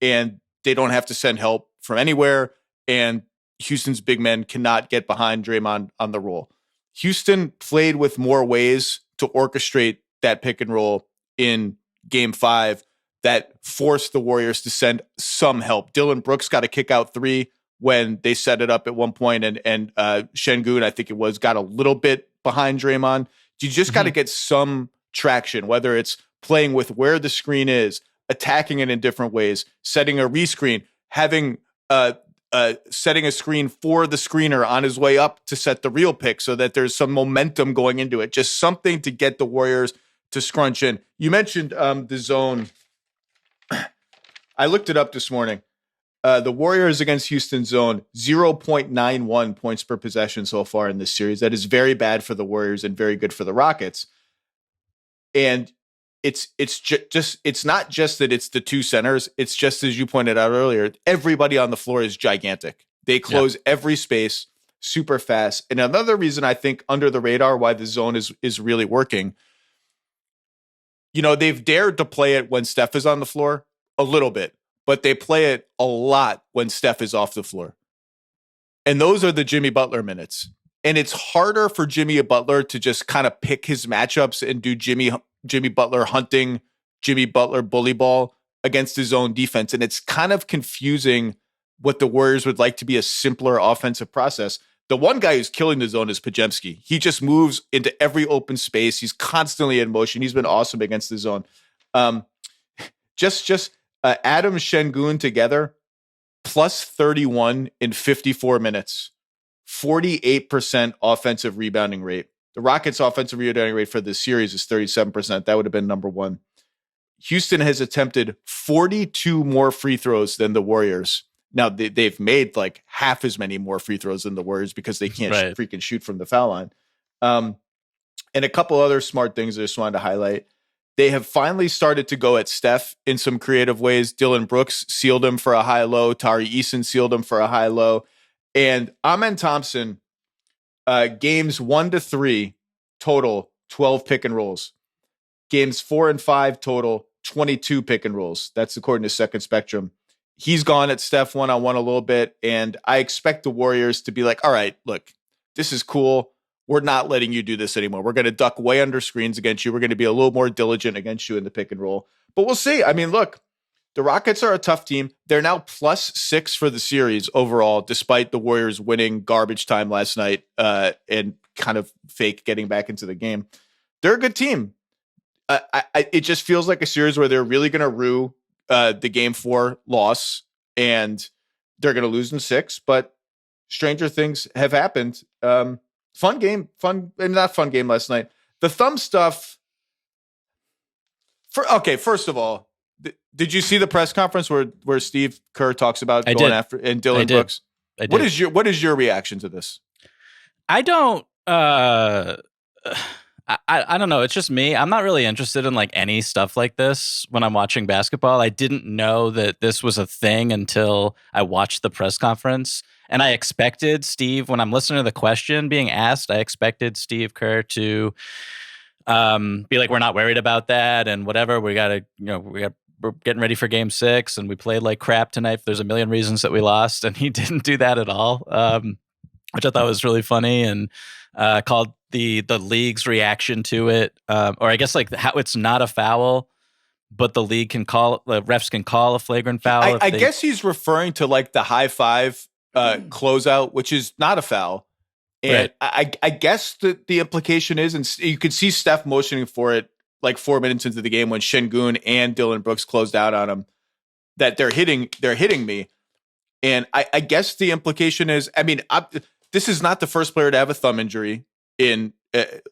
and they don't have to send help from anywhere. And Houston's big men cannot get behind Draymond on the roll. Houston played with more ways to orchestrate that pick and roll in game 5 that forced the Warriors to send some help. Dylan Brooks got a kick out 3 when they set it up at one point, and Şengün, I think it was, got a little bit behind Draymond. You just got to get some traction, whether it's playing with where the screen is, attacking it in different ways, setting a rescreen, having setting a screen for the screener on his way up to set the real pick so that there's some momentum going into it. Just something to get the Warriors to scrunch in. You mentioned the zone. I looked it up this morning. The Warriors against Houston zone, 0.91 points per possession so far in this series. That is very bad for the Warriors and very good for the Rockets. And it's not just that it's the two centers. It's just, as you pointed out earlier, everybody on the floor is gigantic. They close every space super fast. And another reason I think under the radar why the zone is really working, they've dared to play it when Steph is on the floor a little bit, but they play it a lot when Steph is off the floor. And those are the Jimmy Butler minutes. And it's harder for Jimmy Butler to just kind of pick his matchups and do Jimmy Butler hunting, Jimmy Butler bully ball against his own defense. And it's kind of confusing what the Warriors would like to be a simpler offensive process. The one guy who's killing the zone is Podziemski. He just moves into every open space. He's constantly in motion. He's been awesome against the zone. Adam Şengün together, plus 31 in 54 minutes, 48% offensive rebounding rate. The Rockets' offensive rebounding rate for this series is 37%. That would have been number 1. Houston has attempted 42 more free throws than the Warriors. Now, they've made like half as many more free throws than the Warriors because they can't freaking shoot from the foul line. And a couple other smart things I just wanted to highlight. They have finally started to go at Steph in some creative ways. Dylan Brooks sealed him for a high-low. Tari Eason sealed him for a high-low. And Amen Thompson, games 1 to 3 total, 12 pick and rolls. Games 4 and 5 total, 22 pick and rolls. That's according to Second Spectrum. He's gone at Steph one-on-one a little bit, and I expect the Warriors to be like, all right, look, this is cool. We're not letting you do this anymore. We're going to duck way under screens against you. We're going to be a little more diligent against you in the pick and roll. But we'll see. I mean, look, the Rockets are a tough team. They're now plus 6 for the series overall, despite the Warriors winning garbage time last night and kind of fake getting back into the game. They're a good team. It just feels like a series where they're really going to rue the game 4 loss, and they're going to lose in 6. But stranger things have happened. Fun game last night. The thumb stuff. First of all, did you see the press conference where Steve Kerr talks about going after and Dylan Brooks? What is your reaction to this? I don't. I don't know. It's just me. I'm not really interested in like any stuff like this when I'm watching basketball. I didn't know that this was a thing until I watched the press conference. And I expected Steve, when I'm listening to the question being asked, I expected Steve Kerr to be like, we're not worried about that and whatever. We're getting ready for game 6 and we played like crap tonight. There's a million reasons that we lost. And he didn't do that at all, which I thought was really funny, and called the league's reaction to it, or I guess like how it's not a foul, but the refs can call a flagrant foul. I guess he's referring to like the high five closeout, which is not a foul. And I guess the implication is, and you could see Steph motioning for it like 4 minutes into the game when Şengün and Dylan Brooks closed out on him, that they're hitting me. And I guess the implication is, I mean, this is not the first player to have a thumb injury. In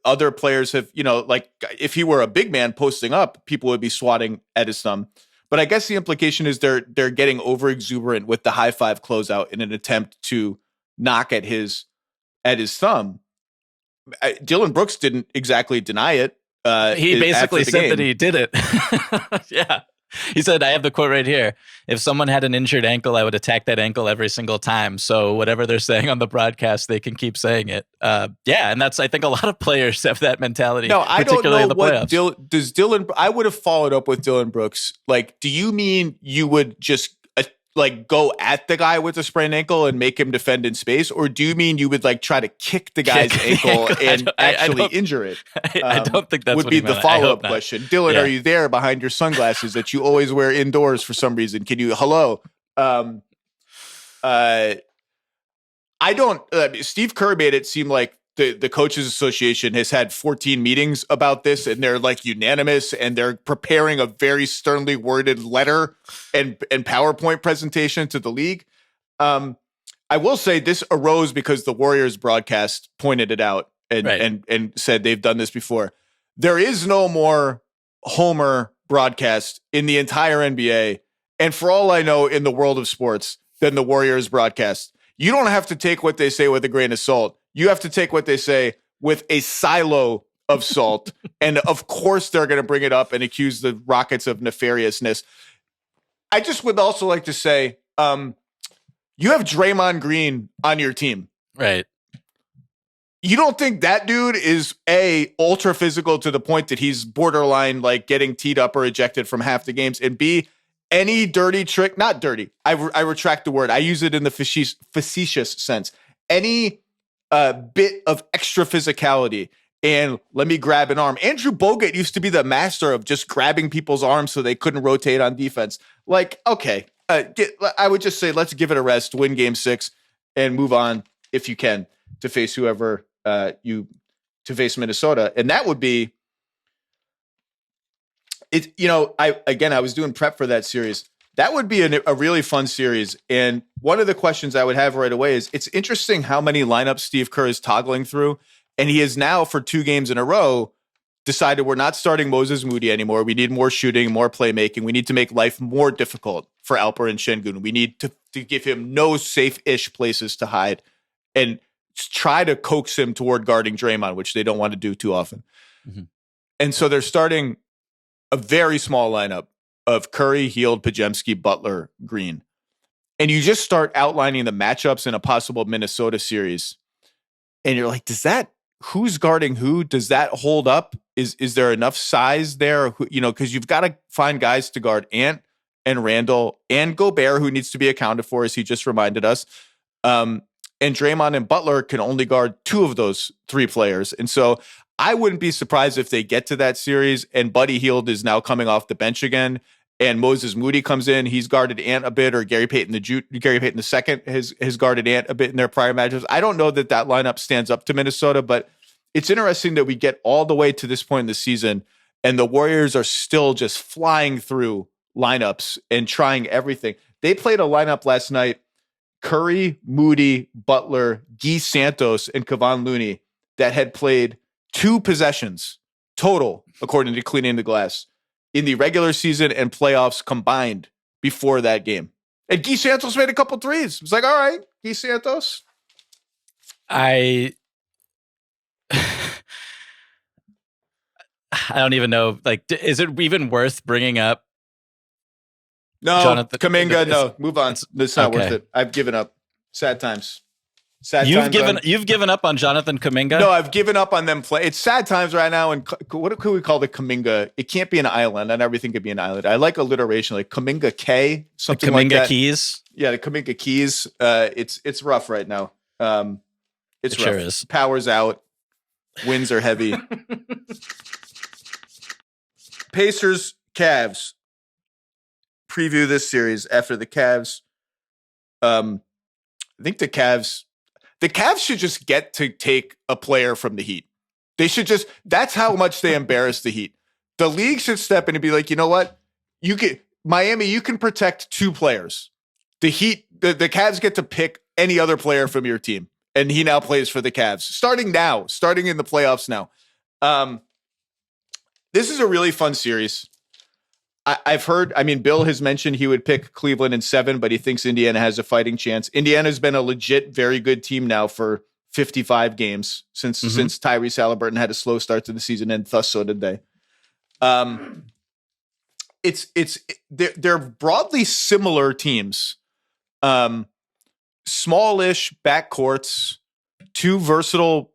other players have, like if he were a big man posting up, people would be swatting at his thumb. But I guess the implication is they're getting over exuberant with the high five closeout in an attempt to knock at his thumb. Dylan Brooks didn't exactly deny it. He basically said that he did it. Yeah. He said, I have the quote right here. If someone had an injured ankle, I would attack that ankle every single time. So whatever they're saying on the broadcast, they can keep saying it. Yeah, and that's, I think a lot of players have that mentality, No, I don't particularly know in the what playoffs. does Dylan. I would have followed up with Dylan Brooks. Like, do you mean you would just like go at the guy with a sprained ankle and make him defend in space, or do you mean you would like try to kick the guy's ankle and actually injure it? I don't think that's would what be he the meant. follow up question. Dylan, Yeah. are you there behind your sunglasses that you always wear indoors for some reason? Can you hello? I don't. Steve Kerr made it seem like the coaches association has had 14 meetings about this, and they're like unanimous, and they're preparing a very sternly worded letter and PowerPoint presentation to the league. I will say this arose because the Warriors broadcast pointed it out and said they've done this before. There is no more Homer broadcast in the entire NBA, and for all I know, in the world of sports, than the Warriors broadcast. You don't have to take what they say with a grain of salt. You have to take what they say with a silo of salt. And of course, they're going to bring it up and accuse the Rockets of nefariousness. I just would also like to say, you have Draymond Green on your team. Right. You don't think that dude is A, ultra physical to the point that he's borderline like getting teed up or ejected from half the games, and B, any dirty trick, not dirty, I retract the word. I use it in the facetious sense. Any bit of extra physicality and let me grab an arm. Andrew Bogut used to be the master of just grabbing people's arms so they couldn't rotate on defense. Like, okay, I would just say let's give it a rest, win game 6, and move on if you can to face whoever to face Minnesota. And that would be it. You know, I was doing prep for that series. That would be a really fun series. And one of the questions I would have right away is it's interesting how many lineups Steve Kerr is toggling through. And he has now, for 2 games in a row, decided we're not starting Moses Moody anymore. We need more shooting, more playmaking. We need to make life more difficult for Alper and Şengün. We need to give him no safe-ish places to hide and try to coax him toward guarding Draymond, which they don't want to do too often. Mm-hmm. And so they're starting a very small lineup of Curry, Hield, Podziemski, Butler, Green. And you just start outlining the matchups in a possible Minnesota series. And you're like, who's guarding who? Does that hold up? Is there enough size there? Because you've got to find guys to guard Ant and Randall and Gobert, who needs to be accounted for, as he just reminded us. And Draymond and Butler can only guard 2 of those 3 players. And so I wouldn't be surprised if they get to that series and Buddy Hield is now coming off the bench again. And Moses Moody comes in. He's guarded Ant a bit, or Gary Payton II has guarded Ant a bit in their prior matchups. I don't know that lineup stands up to Minnesota, but it's interesting that we get all the way to this point in the season, and the Warriors are still just flying through lineups and trying everything. They played a lineup last night: Curry, Moody, Butler, Guy Santos, and Kevon Looney, that had played 2 possessions total, according to Cleaning the Glass, in the regular season and playoffs combined before that game. And Guy Santos made a couple threes. It's like, all right, Guy Santos. I don't even know. Like, is it even worth bringing up? No, Jonathan Kuminga, no. Move on. It's not worth it. I've given up. Sad times. You've given up on Jonathan Kuminga? No, I've given up on them play. It's sad times right now. And what could we call the Kuminga? It can't be an island. Not everything could be an island. I like alliteration, like Kuminga K, something like that. Kuminga Keys. Yeah, the Kuminga Keys. It's rough right now. It rough. Sure is. Power's out. Winds are heavy. Pacers, Cavs. Preview this series after the Cavs. I think the Cavs should just get to take a player from the Heat. They should just, that's how much they embarrass the Heat. The league should step in and be like, you know what? Miami, you can protect 2 players. The Heat, the Cavs get to pick any other player from your team. And he now plays for the Cavs. Starting in the playoffs now. This is a really fun series. I've heard, Bill has mentioned he would pick Cleveland in 7, but he thinks Indiana has a fighting chance. Indiana's been a legit, very good team now for 55 games since Tyrese Halliburton had a slow start to the season, and thus so did they. they're broadly similar teams. Smallish backcourts, two versatile,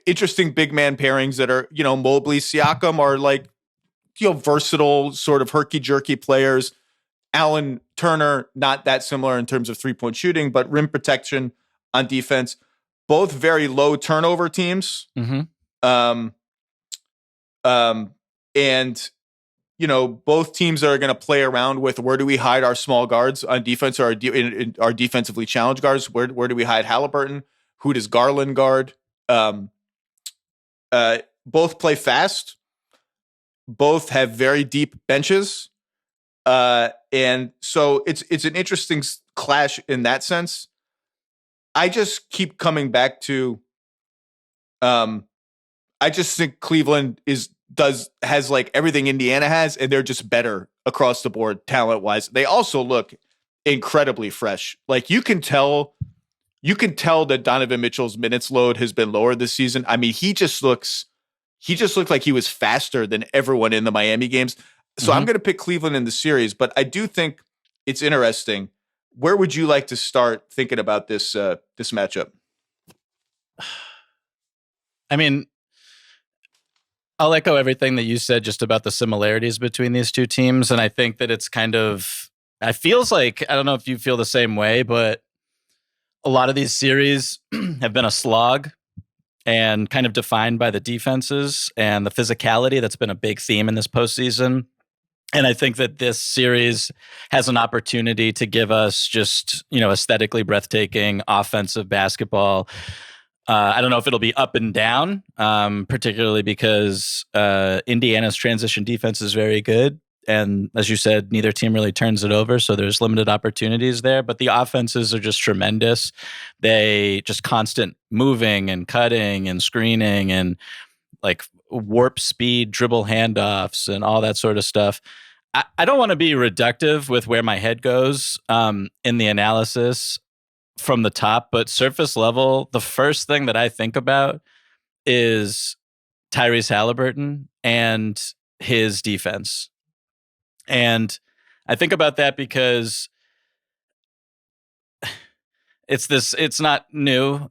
interesting big man pairings that are, Mobley, Siakam are like, versatile sort of herky jerky players. Allen, Turner, not that similar in terms of 3-point shooting, but rim protection on defense. Both very low turnover teams. Mm-hmm. And both teams are going to play around with, where do we hide our small guards on defense, or our defensively challenged guards? Where do we hide Halliburton? Who does Garland guard? Both play fast. Both have very deep benches. And so it's an interesting clash in that sense. I just keep coming back to, I just think Cleveland has like everything Indiana has, and they're just better across the board talent wise. They also look incredibly fresh. Like you can tell that Donovan Mitchell's minutes load has been lower this season. I mean, he just looked like he was faster than everyone in the Miami games. So I'm going to pick Cleveland in the series, but I do think it's interesting. Where would you like to start thinking about this matchup? I mean, I'll echo everything that you said just about the similarities between these two teams. And I think that it feels like, I don't know if you feel the same way, but a lot of these series have been a slog and kind of defined by the defenses and the physicality. That's been a big theme in this postseason. And I think that this series has an opportunity to give us just, aesthetically breathtaking offensive basketball. I don't know if it'll be up and down, particularly because Indiana's transition defense is very good. And as you said, neither team really turns it over. So there's limited opportunities there. But the offenses are just tremendous. They just constant moving and cutting and screening and like warp speed, dribble handoffs and all that sort of stuff. I don't want to be reductive with where my head goes in the analysis from the top, but surface level, the first thing that I think about is Tyrese Halliburton and his defense. And I think about that because it's not new,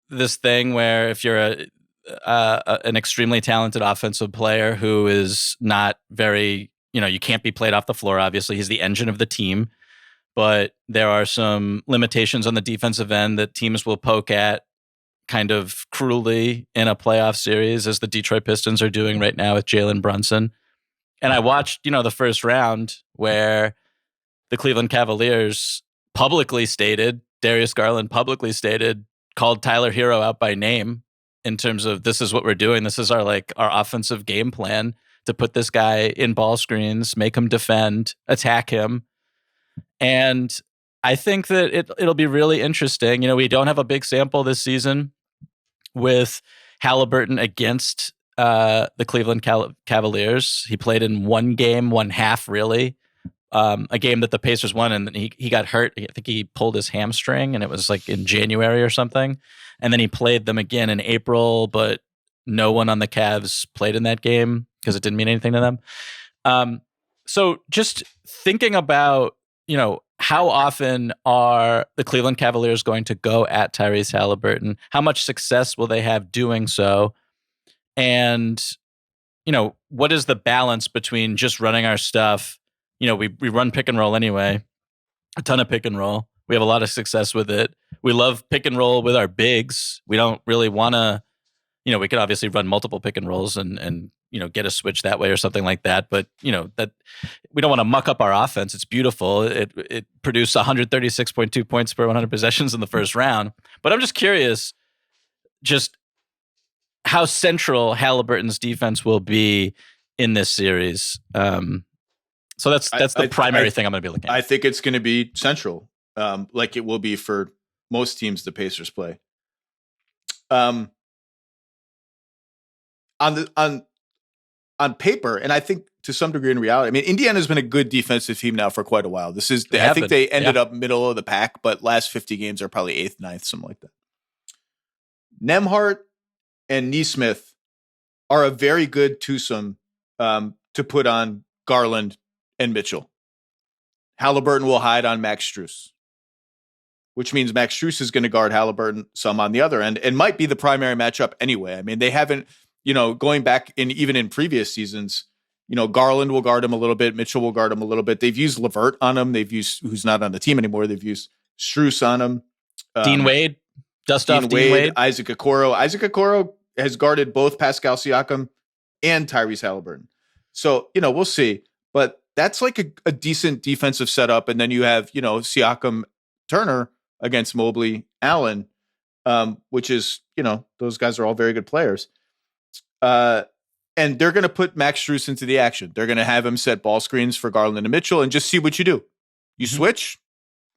this thing where if you're an extremely talented offensive player who is not very, you can't be played off the floor. Obviously, he's the engine of the team, but there are some limitations on the defensive end that teams will poke at kind of cruelly in a playoff series, as the Detroit Pistons are doing right now with Jalen Brunson. And I watched, the first round where the Cleveland Cavaliers Darius Garland publicly stated, called Tyler Hero out by name in terms of, this is what we're doing. This is our offensive game plan to put this guy in ball screens, make him defend, attack him. And I think that it'll be really interesting. We don't have a big sample this season with Halliburton against the Cleveland Cavaliers. He played in one game, one half really, a game that the Pacers won, and he got hurt. I think he pulled his hamstring, and it was like in January or something. And then he played them again in April, but no one on the Cavs played in that game because it didn't mean anything to them. So just thinking about, how often are the Cleveland Cavaliers going to go at Tyrese Halliburton? How much success will they have doing so? And, what is the balance between just running our stuff? We run pick and roll anyway, a ton of pick and roll. We have a lot of success with it. We love pick and roll with our bigs. We don't really want to, we could obviously run multiple pick and rolls and get a switch that way or something like that. But, that we don't want to muck up our offense. It's beautiful. It produced 136.2 points per 100 possessions in the first round. But I'm just curious, just how central Halliburton's defense will be in this series. So that's the primary thing I'm going to be looking at. I think it's going to be central, like it will be for most teams the Pacers play. On paper, and I think to some degree in reality, I mean, Indiana's been a good defensive team now for quite a while. I think they ended up middle of the pack, but last 50 games are probably 8th, 9th, something like that. Nembhard and Nesmith are a very good twosome to put on Garland and Mitchell. Halliburton will hide on Max Strus, which means Max Strus is going to guard Halliburton some on the other end and might be the primary matchup anyway. I mean, they haven't, going back even in previous seasons, Garland will guard him a little bit. Mitchell will guard him a little bit. They've used LeVert on him. They've used, who's not on the team anymore. They've used Strus on him. Dean Wade, Dean Wade. Isaac Okoro. Isaac Okoro has guarded both Pascal Siakam and Tyrese Halliburton. So, we'll see. But that's like a decent defensive setup. And then you have, Siakam, Turner against Mobley, Allen, which is, those guys are all very good players. And they're going to put Max Strus into the action. They're going to have him set ball screens for Garland and Mitchell and just see what you do. You switch,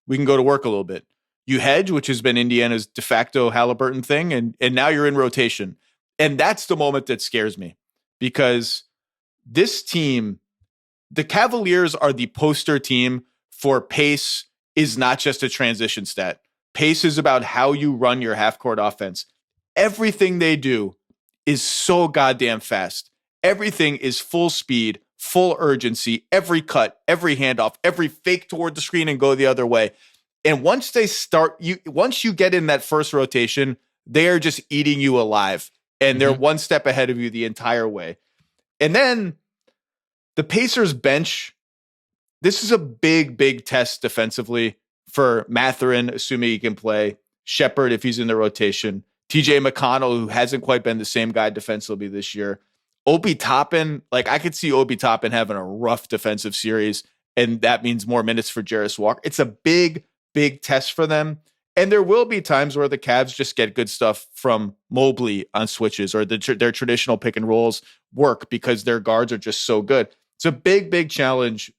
we can go to work a little bit. You hedge, which has been Indiana's de facto Halliburton thing, and now you're in rotation. And that's the moment that scares me because this team, the Cavaliers are the poster team for pace is not just a transition stat. Pace is about how you run your half-court offense. Everything they do is so goddamn fast. Everything is full speed, full urgency, every cut, every handoff, every fake toward the screen and go the other way. And once they start, once you get in that first rotation, they are just eating you alive. And they're one step ahead of you the entire way. And then the Pacers bench, this is a big, big test defensively for Mathurin, assuming he can play, Shepherd if he's in the rotation, TJ McConnell, who hasn't quite been the same guy defensively this year. Obi Toppin, I could see Obi Toppin having a rough defensive series, and that means more minutes for Jarris Walker. It's a big, big test for them. And there will be times where the Cavs just get good stuff from Mobley on switches or their traditional pick and rolls work because their guards are just so good. It's a big, big challenge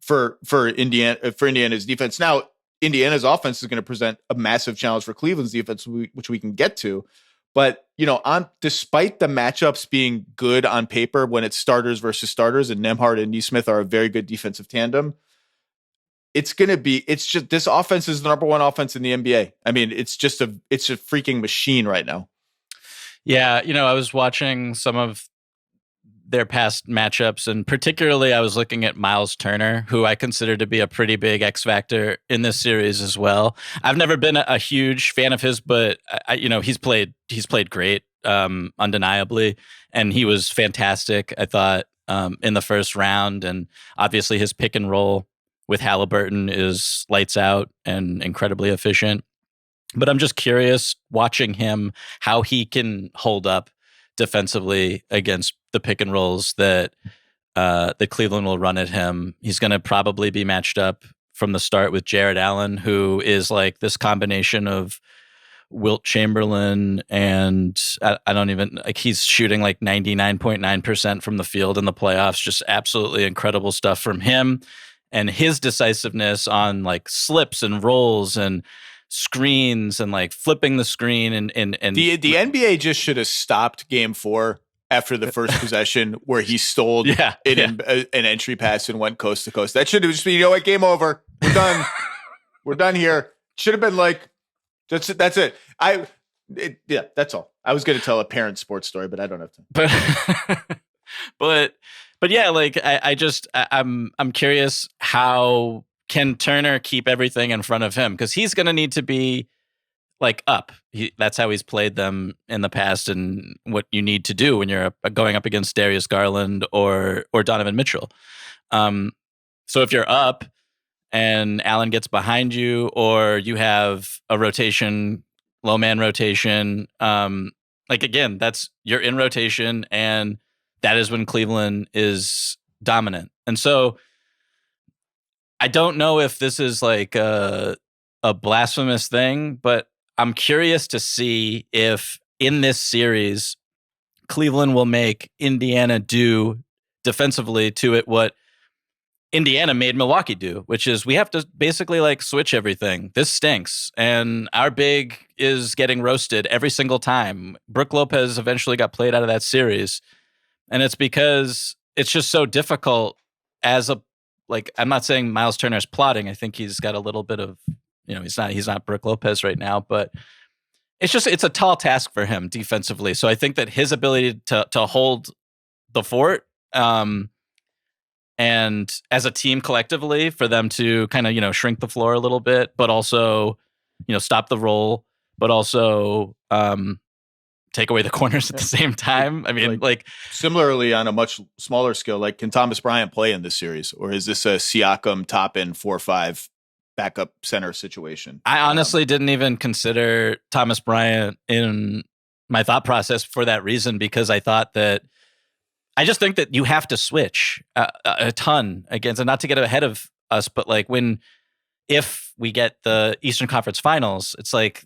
for Indiana's defense. Now, Indiana's offense is going to present a massive challenge for Cleveland's defense, which we can get to. But, despite the matchups being good on paper when it's starters versus starters, and Nembhard and Nesmith are a very good defensive tandem, it's just this offense is the number one offense in the NBA. I mean, it's a freaking machine right now. Yeah. I was watching some of their past matchups, and particularly I was looking at Miles Turner, who I consider to be a pretty big X factor in this series as well. I've never been a huge fan of his, but he's played great, undeniably. And he was fantastic, I thought, in the first round. And obviously his pick and roll with Halliburton is lights out and incredibly efficient. But I'm just curious watching him, how he can hold up defensively against the pick and rolls that Cleveland will run at him. He's going to probably be matched up from the start with Jared Allen, who is like this combination of Wilt Chamberlain and I don't even he's shooting 99.9% from the field in the playoffs. Just absolutely incredible stuff from him. And his decisiveness on slips and rolls and screens and flipping the screen and the NBA just should have stopped Game 4 after the first possession where he stole an entry pass and went coast to coast. That should have just been, game over. We're done. We're done here. Should have been that's it. That's all. I was going to tell a parent sports story, but I don't have to. But yeah, I'm curious, how can Turner keep everything in front of him? Because he's going to need to be up. That's how he's played them in the past, and what you need to do when you're going up against Darius Garland or Donovan Mitchell. So if you're up and Allen gets behind you, or you have a rotation, low man rotation, again, you're in rotation, and that is when Cleveland is dominant. And so I don't know if this is a blasphemous thing, but I'm curious to see if in this series, Cleveland will make Indiana do defensively to it what Indiana made Milwaukee do, which is we have to basically switch everything. This stinks. And our big is getting roasted every single time. Brook Lopez eventually got played out of that series. And it's because it's just so difficult I'm not saying Miles Turner's plotting. I think he's got a little bit of, he's not Brook Lopez right now, but it's a tall task for him defensively. So I think that his ability to hold the fort and as a team collectively for them to kind of, shrink the floor a little bit, but also, stop the roll, but also take away the corners at the same time. I mean, like similarly on a much smaller scale, like can Thomas Bryant play in this series, or is this a Siakam top end 4-5 backup center situation? I honestly didn't even consider Thomas Bryant in my thought process for that reason, because I just think that you have to switch a ton against, and not to get ahead of us, but like if we get the Eastern Conference Finals, it's like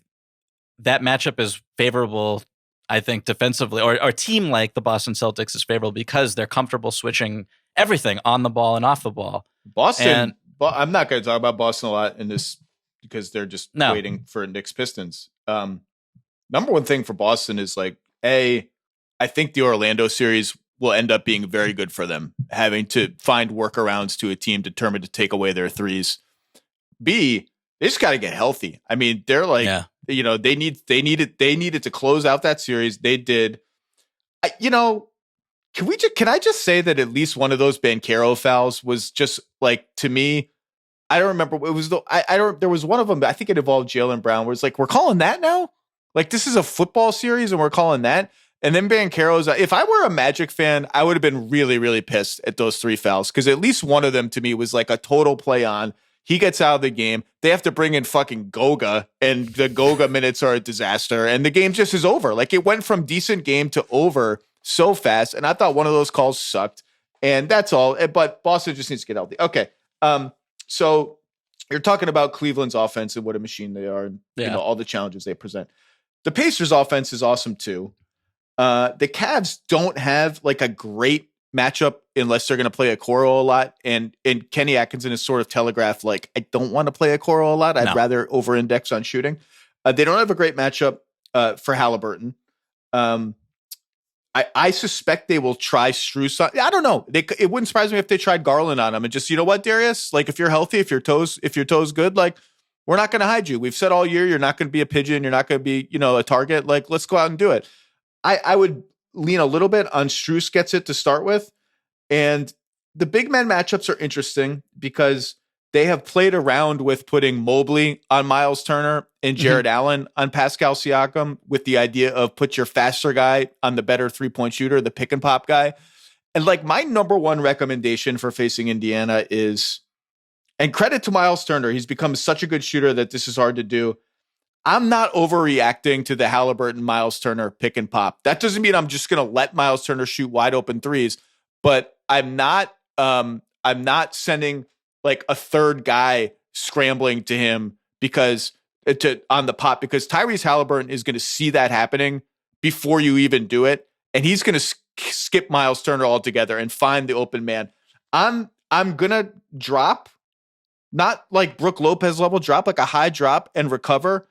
that matchup is favorable, I think, defensively, or a team like the Boston Celtics is favorable because they're comfortable switching everything on the ball and off the ball. Boston, I'm not going to talk about Boston a lot in this because they're just waiting for Knicks Pistons. Number one thing for Boston is like, I think the Orlando series will end up being very good for them, having to find workarounds to a team determined to take away their threes. B, they just got to get healthy. I mean, they're like, they needed to close out that series. They did. Can I just say that at least one of those Banchero fouls was just like, to me, I don't remember. It was there was one of them, I think it involved Jaylen Brown, where it's like, we're calling that now? Like, this is a football series and we're calling that? And then Banchero's, if I were a Magic fan, I would have been really, really pissed at those 3 fouls, because at least one of them to me was like a total play on. He gets out of the game. They have to bring in fucking Goga, and the Goga minutes are a disaster. And the game just is over. Like, it went from decent game to over so fast. And I thought one of those calls sucked. And that's all. But Boston just needs to get healthy. Okay. So you're talking about Cleveland's offense and what a machine they are, and all the challenges they present. The Pacers' offense is awesome too. The Cavs don't have like a great matchup unless they're going to play a Okoro a lot. And Kenny Atkinson is sort of telegraphed, like, I don't want to play a Okoro a lot. I'd rather over-index on shooting. They don't have a great matchup for Halliburton. I suspect they will try Strus. I don't know. It wouldn't surprise me if they tried Garland on him and just, you know what, Darius? Like, if you're healthy, if your toes good, like, we're not going to hide you. We've said all year you're not going to be a pigeon. You're not going to be, a target. Like, let's go out and do it. I would lean a little bit on Strus gets it to start with. And the big man matchups are interesting because they have played around with putting Mobley on Miles Turner and Jared Allen on Pascal Siakam with the idea of put your faster guy on the better 3-point shooter, the pick and pop guy. And like, my number one recommendation for facing Indiana is, and credit to Miles Turner, he's become such a good shooter that this is hard to do. I'm not overreacting to the Halliburton Miles Turner pick and pop. That doesn't mean I'm just going to let Miles Turner shoot wide open threes, but I'm not sending like a third guy scrambling to him on the pop, because Tyrese Halliburton is going to see that happening before you even do it, and he's going to skip Miles Turner altogether and find the open man. I'm going to drop, not like Brook Lopez level drop, like a high drop and recover.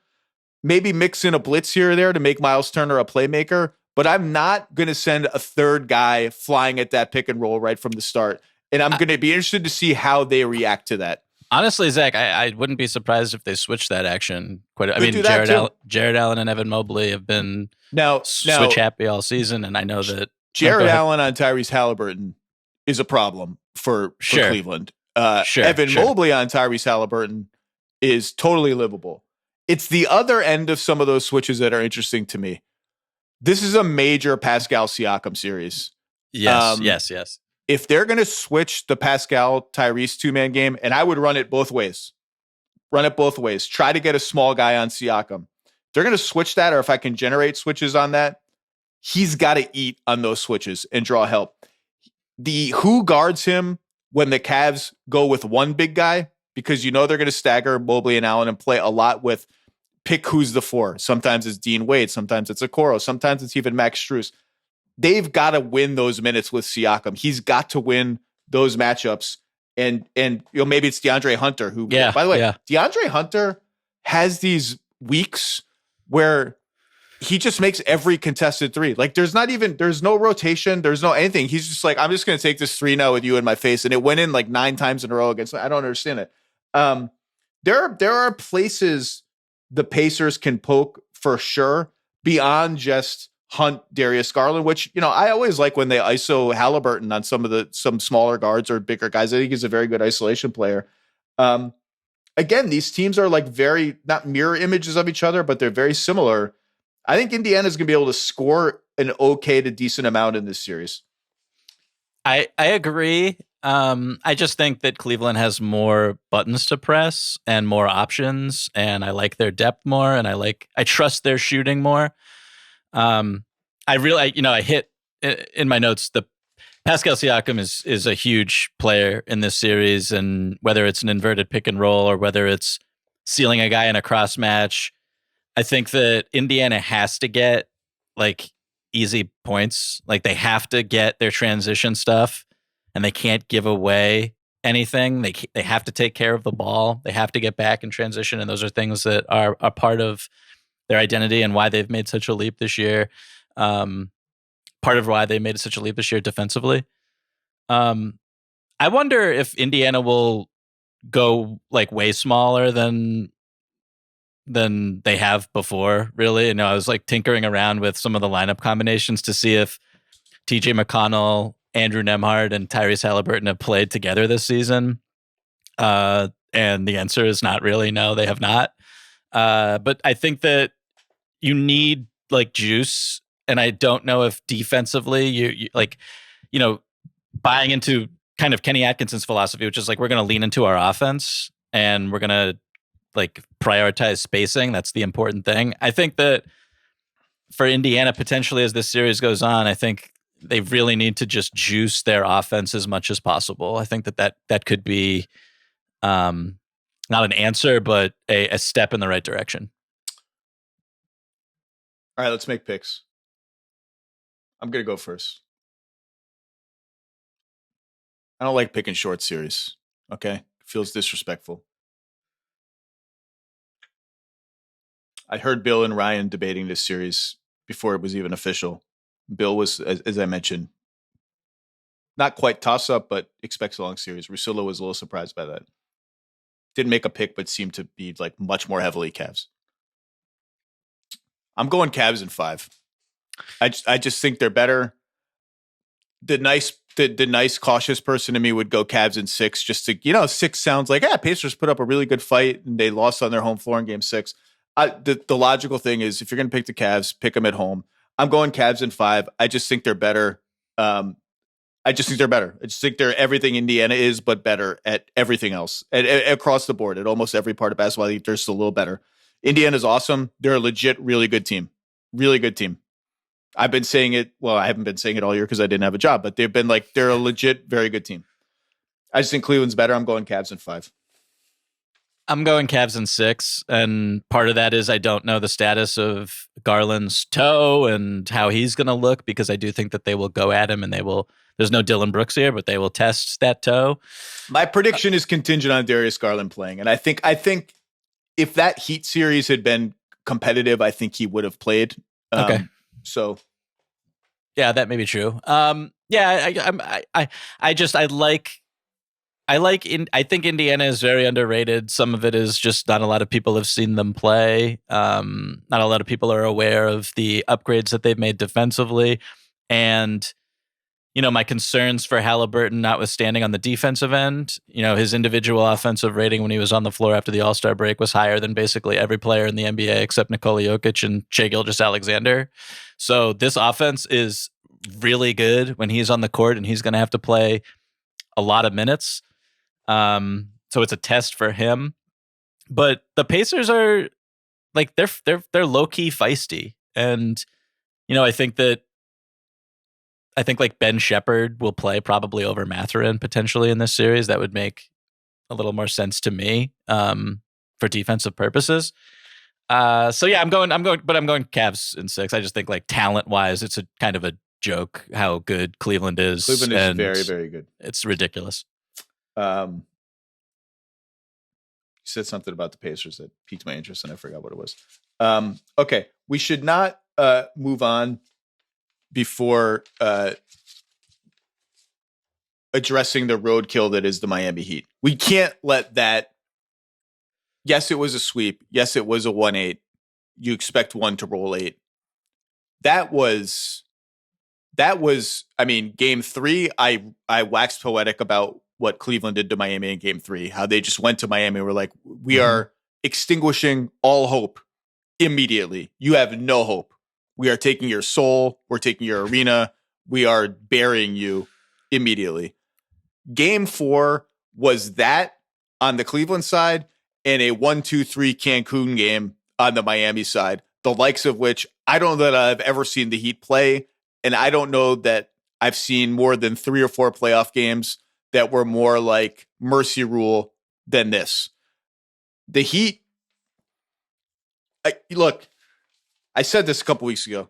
Maybe mix in a blitz here or there to make Miles Turner a playmaker, but I'm not going to send a third guy flying at that pick and roll right from the start. And I'm going to be interested to see how they react to that. Honestly, Zach, I wouldn't be surprised if they switch that action. Jared Allen and Evan Mobley have been switch happy all season, and I know that Jared Allen on Tyrese Halliburton is a problem for Cleveland. Evan Mobley on Tyrese Halliburton is totally livable. It's the other end of some of those switches that are interesting to me. This is a major Pascal Siakam series. Yes. If they're going to switch the Pascal Tyrese 2-man game, and I would run it both ways. Try to get a small guy on Siakam. If they're going to switch that, or if I can generate switches on that, he's got to eat on those switches and draw help. Who guards him when the Cavs go with one big guy? Because they're going to stagger Mobley and Allen and play a lot with pick who's the 4. Sometimes it's Dean Wade. Sometimes it's Okoro. Sometimes it's even Max Strus. They've got to win those minutes with Siakam. He's got to win those matchups. And maybe it's DeAndre Hunter who, by the way, DeAndre Hunter has these weeks where he just makes every contested 3. Like, there's no rotation. There's no anything. He's just like, I'm just going to take this 3 now with you in my face. And it went in like 9 times in a row against, I don't understand it. There are places the Pacers can poke for sure beyond just Hunt, Darius Garland, which, I always like when they ISO Halliburton on some smaller guards or bigger guys. I think he's a very good isolation player. Again, these teams are like very, not mirror images of each other, but they're very similar. I think Indiana's going to be able to score an okay to decent amount in this series. I agree. I just think that Cleveland has more buttons to press and more options, and I like their depth more, and I trust their shooting more. I hit in my notes the Pascal Siakam is a huge player in this series, and whether it's an inverted pick and roll or whether it's sealing a guy in a cross match, I think that Indiana has to get like easy points. Like they have to get their transition stuff, and they can't give away anything. They have to take care of the ball. They have to get back in transition, and those are things that are a part of their identity and why they've made such a leap this year. Part of why they made such a leap this year defensively. I wonder if Indiana will go like way smaller than they have before, really. I was like tinkering around with some of the lineup combinations to see if TJ McConnell, Andrew Nembhard, and Tyrese Halliburton have played together this season. And the answer is not really. No, they have not. But I think that you need like juice. And I don't know if defensively you buying into kind of Kenny Atkinson's philosophy, which is like, we're going to lean into our offense and we're going to like prioritize spacing. That's the important thing. I think that for Indiana, potentially as this series goes on, I think they really need to just juice their offense as much as possible. I think that could be not an answer, but a step in the right direction. All right, let's make picks. I'm going to go first. I don't like picking short series. Okay? It feels disrespectful. I heard Bill and Ryan debating this series before it was even official. Bill was, as I mentioned, not quite toss-up, but expects a long series. Russillo was a little surprised by that. Didn't make a pick, but seemed to be like much more heavily Cavs. I'm going Cavs in 5. I just think they're better. The nice cautious person to me would go Cavs in 6, just to 6 sounds like Pacers put up a really good fight and they lost on their home floor in Game 6. The logical thing is if you're going to pick the Cavs, pick them at home. I'm going Cavs in 5. I just think they're better. I just think they're everything Indiana is, but better at everything else across the board at almost every part of basketball. I think they're just a little better. Indiana's awesome. They're a legit, really good team. Really good team. I've been saying it. Well, I haven't been saying it all year because I didn't have a job, but they're a legit, very good team. I just think Cleveland's better. I'm going Cavs in 5. I'm going Cavs in 6, and part of that is I don't know the status of Garland's toe and how he's going to look, because I do think that they will go at him and there's no Dylan Brooks here, but they will test that toe. My prediction is contingent on Darius Garland playing, and I think if that Heat series had been competitive, I think he would have played. Okay. So, yeah, that may be true. I think Indiana is very underrated. Some of it is just not a lot of people have seen them play. Not a lot of people are aware of the upgrades that they've made defensively. And, my concerns for Halliburton, notwithstanding on the defensive end, his individual offensive rating when he was on the floor after the All-Star break was higher than basically every player in the NBA except Nikola Jokic and Shai Gilgeous-Alexander. So this offense is really good when he's on the court, and he's going to have to play a lot of minutes. So it's a test for him. But the Pacers are like they're low key feisty, and I think like Ben Shepherd will play probably over Mathurin potentially in this series. That would make a little more sense to me for defensive purposes. So yeah, I'm going Cavs in 6. I just think like talent wise, it's a kind of a joke how good Cleveland is. Cleveland is very, very good. It's ridiculous. You said something about the Pacers that piqued my interest, and I forgot what it was. Okay, we should not move on before addressing the roadkill that is the Miami Heat. We can't let that. Yes, it was a sweep. Yes, it was a 1-8. You expect one to roll 8. that was I mean, game 3, I waxed poetic about what Cleveland did to Miami in game 3, how they just went to Miami and were like, we are extinguishing all hope immediately. You have no hope. We are taking your soul, we're taking your arena, we are burying you immediately. Game 4 was that on the Cleveland side, and a 1-2-3 Cancun game on the Miami side, the likes of which I don't know that I've ever seen the Heat play, and I don't know that I've seen more than 3 or 4 playoff games that were more like mercy rule than this. The Heat, look, I said this a couple weeks ago.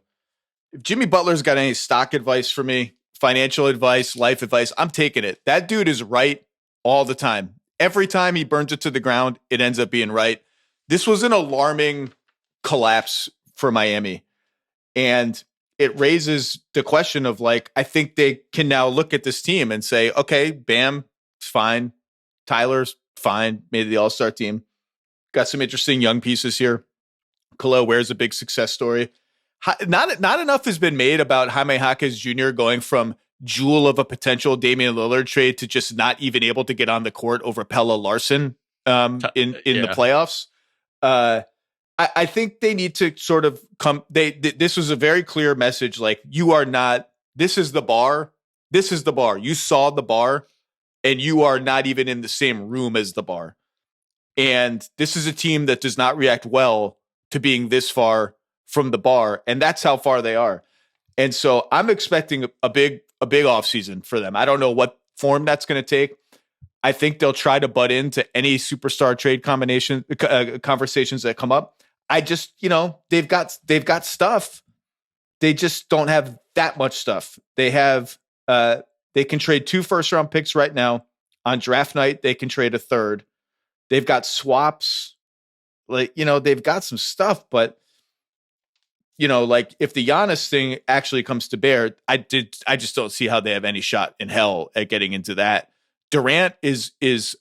If Jimmy Butler's got any stock advice for me, financial advice, life advice, I'm taking it. That dude is right all the time. Every time he burns it to the ground, it ends up being right. This was an alarming collapse for Miami. And it raises the question of, like, I think they can now look at this team and say, okay, Bam, it's fine. Tyler's fine. Made the All-Star team. Got some interesting young pieces here. Khalil Ware's a big success story. Not enough has been made about Jaime Jaquez Jr. going from jewel of a potential Damian Lillard trade to just not even able to get on the court over Pella Larson in the playoffs. I think they need to sort of come. This was a very clear message. Like, you are not. This is the bar. This is the bar. You saw the bar, and you are not even in the same room as the bar. And this is a team that does not react well to being this far from the bar, and that's how far they are. And so I'm expecting a big offseason for them. I don't know what form that's going to take. I think they'll try to butt into any superstar trade combination conversations that come up. I just, they've got stuff. They just don't have that much stuff. They have they can trade 2 first-round picks right now. On draft night, they can trade a third. They've got swaps. They've got some stuff, but like, if the Giannis thing actually comes to bear, I just don't see how they have any shot in hell at getting into that. Durant is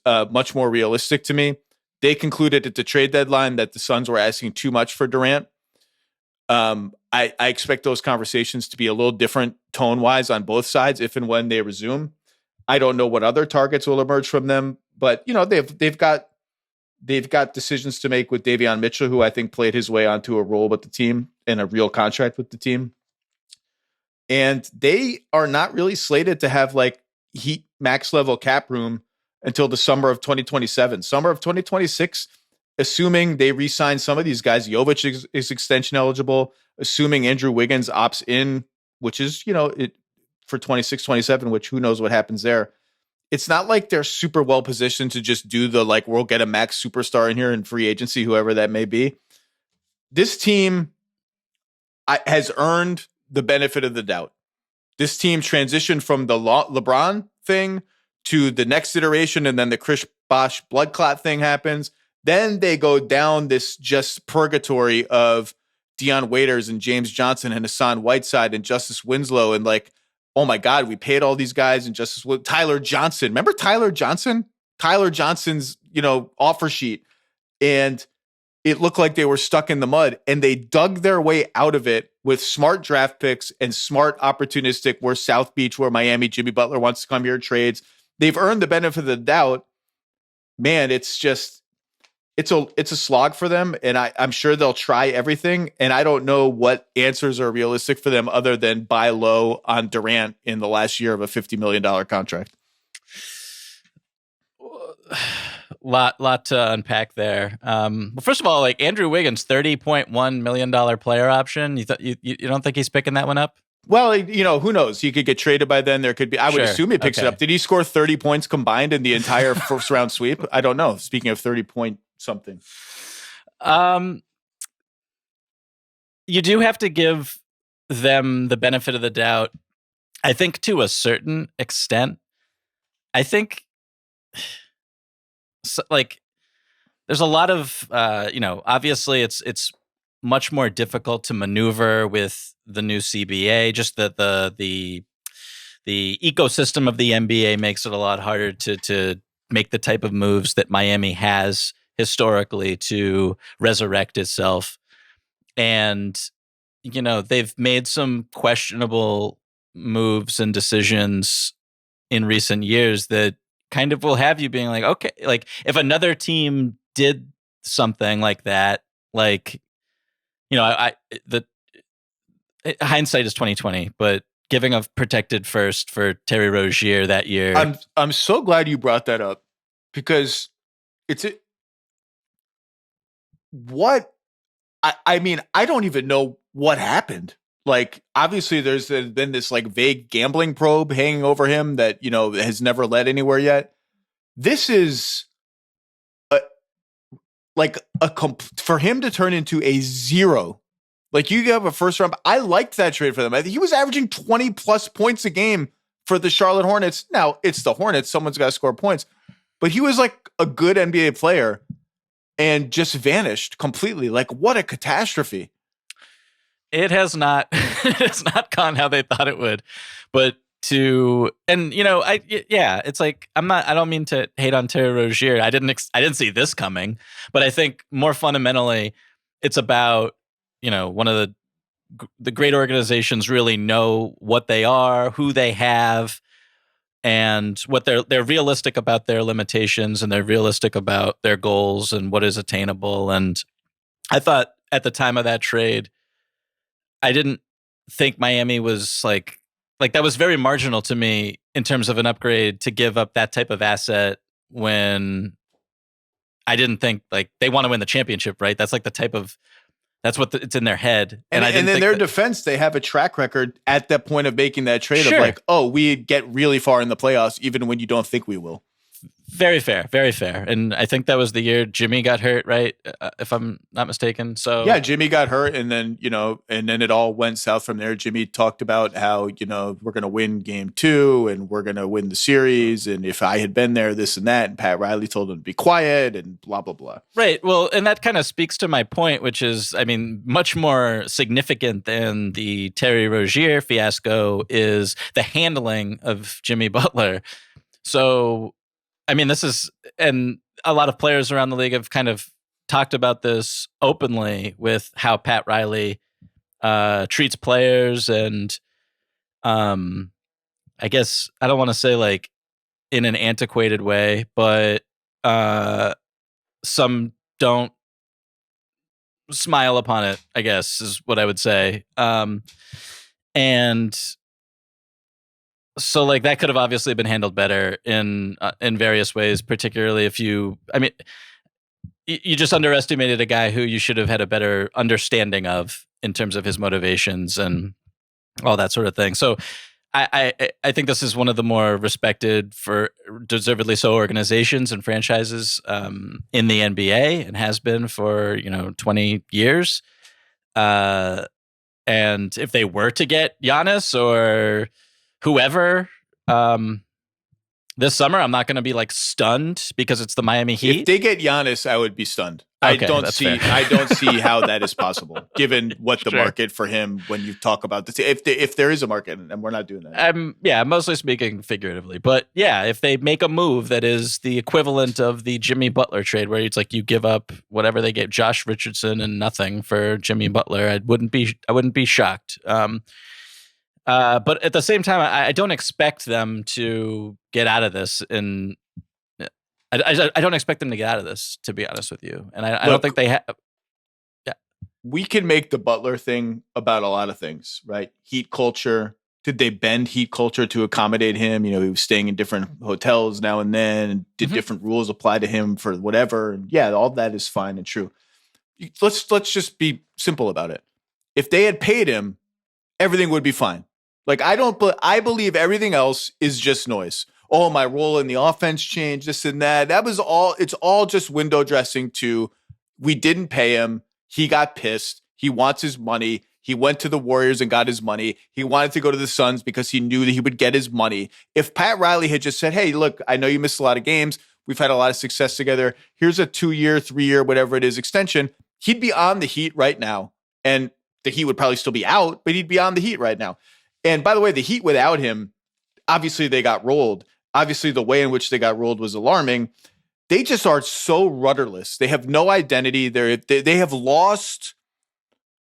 much more realistic to me. They concluded at the trade deadline that the Suns were asking too much for Durant. I expect those conversations to be a little different tone-wise on both sides if and when they resume. I don't know what other targets will emerge from them, but they've got decisions to make with Davion Mitchell, who I think played his way onto a role with the team and a real contract with the team. And they are not really slated to have, like, Heat max level cap room until the summer of 2027. Summer of 2026, assuming they re-sign some of these guys. Jovic is extension eligible, assuming Andrew Wiggins opts in, which is, for 26, 27, which who knows what happens there. It's not like they're super well positioned to just do the, like, we'll get a max superstar in here in free agency, whoever that may be. This team has earned the benefit of the doubt. This team transitioned from the LeBron thing to the next iteration, and then the Chris Bosh blood clot thing happens. Then they go down this just purgatory of Dion Waiters and James Johnson and Hassan Whiteside and Justice Winslow, and, like, oh my God, we paid all these guys, and Tyler Johnson. Remember Tyler Johnson? Tyler Johnson's, offer sheet. And it looked like they were stuck in the mud, and they dug their way out of it with smart draft picks and smart opportunistic, where South Beach, where Miami, Jimmy Butler wants to come here, trades. They've earned the benefit of the doubt. Man, it's a slog for them, and I'm sure they'll try everything, and I don't know what answers are realistic for them other than buy low on Durant in the last year of a $50 million contract. Lot to unpack there. Well, first of all, like, Andrew Wiggins, $30.1 million player option. You don't think he's picking that one up? Well, who knows? He could get traded by then. There could be. I would assume he picks it up. Did he score 30 points combined in the entire first round sweep? I don't know. Speaking of 30-point something, you do have to give them the benefit of the doubt, I think, to a certain extent. I think, like, there's a lot of obviously it's much more difficult to maneuver with the new CBA. Just the ecosystem of the NBA makes it a lot harder to make the type of moves that Miami has historically to resurrect itself. And they've made some questionable moves and decisions in recent years that kind of will have you being like, okay, like if another team did something like that, like, the hindsight is 2020, but giving a protected first for Terry Rozier that year. I'm so glad you brought that up, because what I mean, I don't even know what happened. Like, obviously there's been this like vague gambling probe hanging over him that, has never led anywhere yet. This is for him to turn into a zero. Like, you have a first round. I liked that trade for them. I think he was averaging 20 plus points a game for the Charlotte Hornets. Now, it's the Hornets. Someone's got to score points. But he was like a good NBA player and just vanished completely. Like, what a catastrophe. It has not it's not gone how they thought it would. But it's like, I don't mean to hate on Terry Rozier. I didn't see this coming, but I think more fundamentally it's about, one of the great organizations really know what they are, who they have, and what they're realistic about their limitations, and they're realistic about their goals and what is attainable. And I thought at the time of that trade, I didn't think Miami was like that was very marginal to me in terms of an upgrade to give up that type of asset when I didn't think like they want to win the championship, right? That's like that's what it's in their head. And in their defense, they have a track record at that point of making that trade of like, oh, we get really far in the playoffs, even when you don't think we will. Very fair, very fair. And I think that was the year Jimmy got hurt, right? If I'm not mistaken. So yeah, Jimmy got hurt, and then it all went south from there. Jimmy talked about how we're going to win game 2 and we're going to win the series, and if I had been there, this and that. And Pat Riley told him to be quiet and blah blah blah. Right. Well, and that kind of speaks to my point, which is, I mean, much more significant than the Terry Rozier fiasco is the handling of Jimmy Butler. So, I mean, and a lot of players around the league have kind of talked about this openly with how Pat Riley treats players. And I guess I don't want to say like in an antiquated way, but some don't smile upon it, I guess, is what I would say. And so like that could have obviously been handled better in various ways, particularly if you just underestimated a guy who you should have had a better understanding of in terms of his motivations and all that sort of thing. So I think this is one of the more respected, for deservedly so, organizations and franchises in the NBA, and has been for 20 years. And if they were to get Giannis or whoever this summer, I'm not going to be like stunned because it's the Miami Heat. If they get Giannis, I would be stunned. Okay, I don't see how that is possible, given what the market for him, when you talk about this, if there is a market, and we're not doing that. I'm mostly speaking figuratively, but yeah, if they make a move that is the equivalent of the Jimmy Butler trade, where it's like you give up whatever they gave Josh Richardson and nothing for Jimmy Butler, I wouldn't be shocked. But at the same time, I don't expect them to get out of this. And I don't expect them to get out of this, to be honest with you. And I don't think they have. Yeah, we can make the Butler thing about a lot of things, right? Heat culture. Did they bend Heat culture to accommodate him? He was staying in different hotels now and then, and did different rules apply to him for whatever? And yeah, all that is fine and true. Let's just be simple about it. If they had paid him, everything would be fine. Like, I believe everything else is just noise. Oh, my role in the offense changed, this and that. That was all. It's all just window dressing to, we didn't pay him. He got pissed. He wants his money. He went to the Warriors and got his money. He wanted to go to the Suns because he knew that he would get his money. If Pat Riley had just said, hey, look, I know you missed a lot of games. We've had a lot of success together. Here's a 2-year, 3-year, whatever it is, extension. He'd be on the Heat right now. And the Heat would probably still be out, but he'd be on the Heat right now. And by the way, the Heat without him, obviously they got rolled. Obviously the way in which they got rolled was alarming. They just are so rudderless. They have no identity. They have lost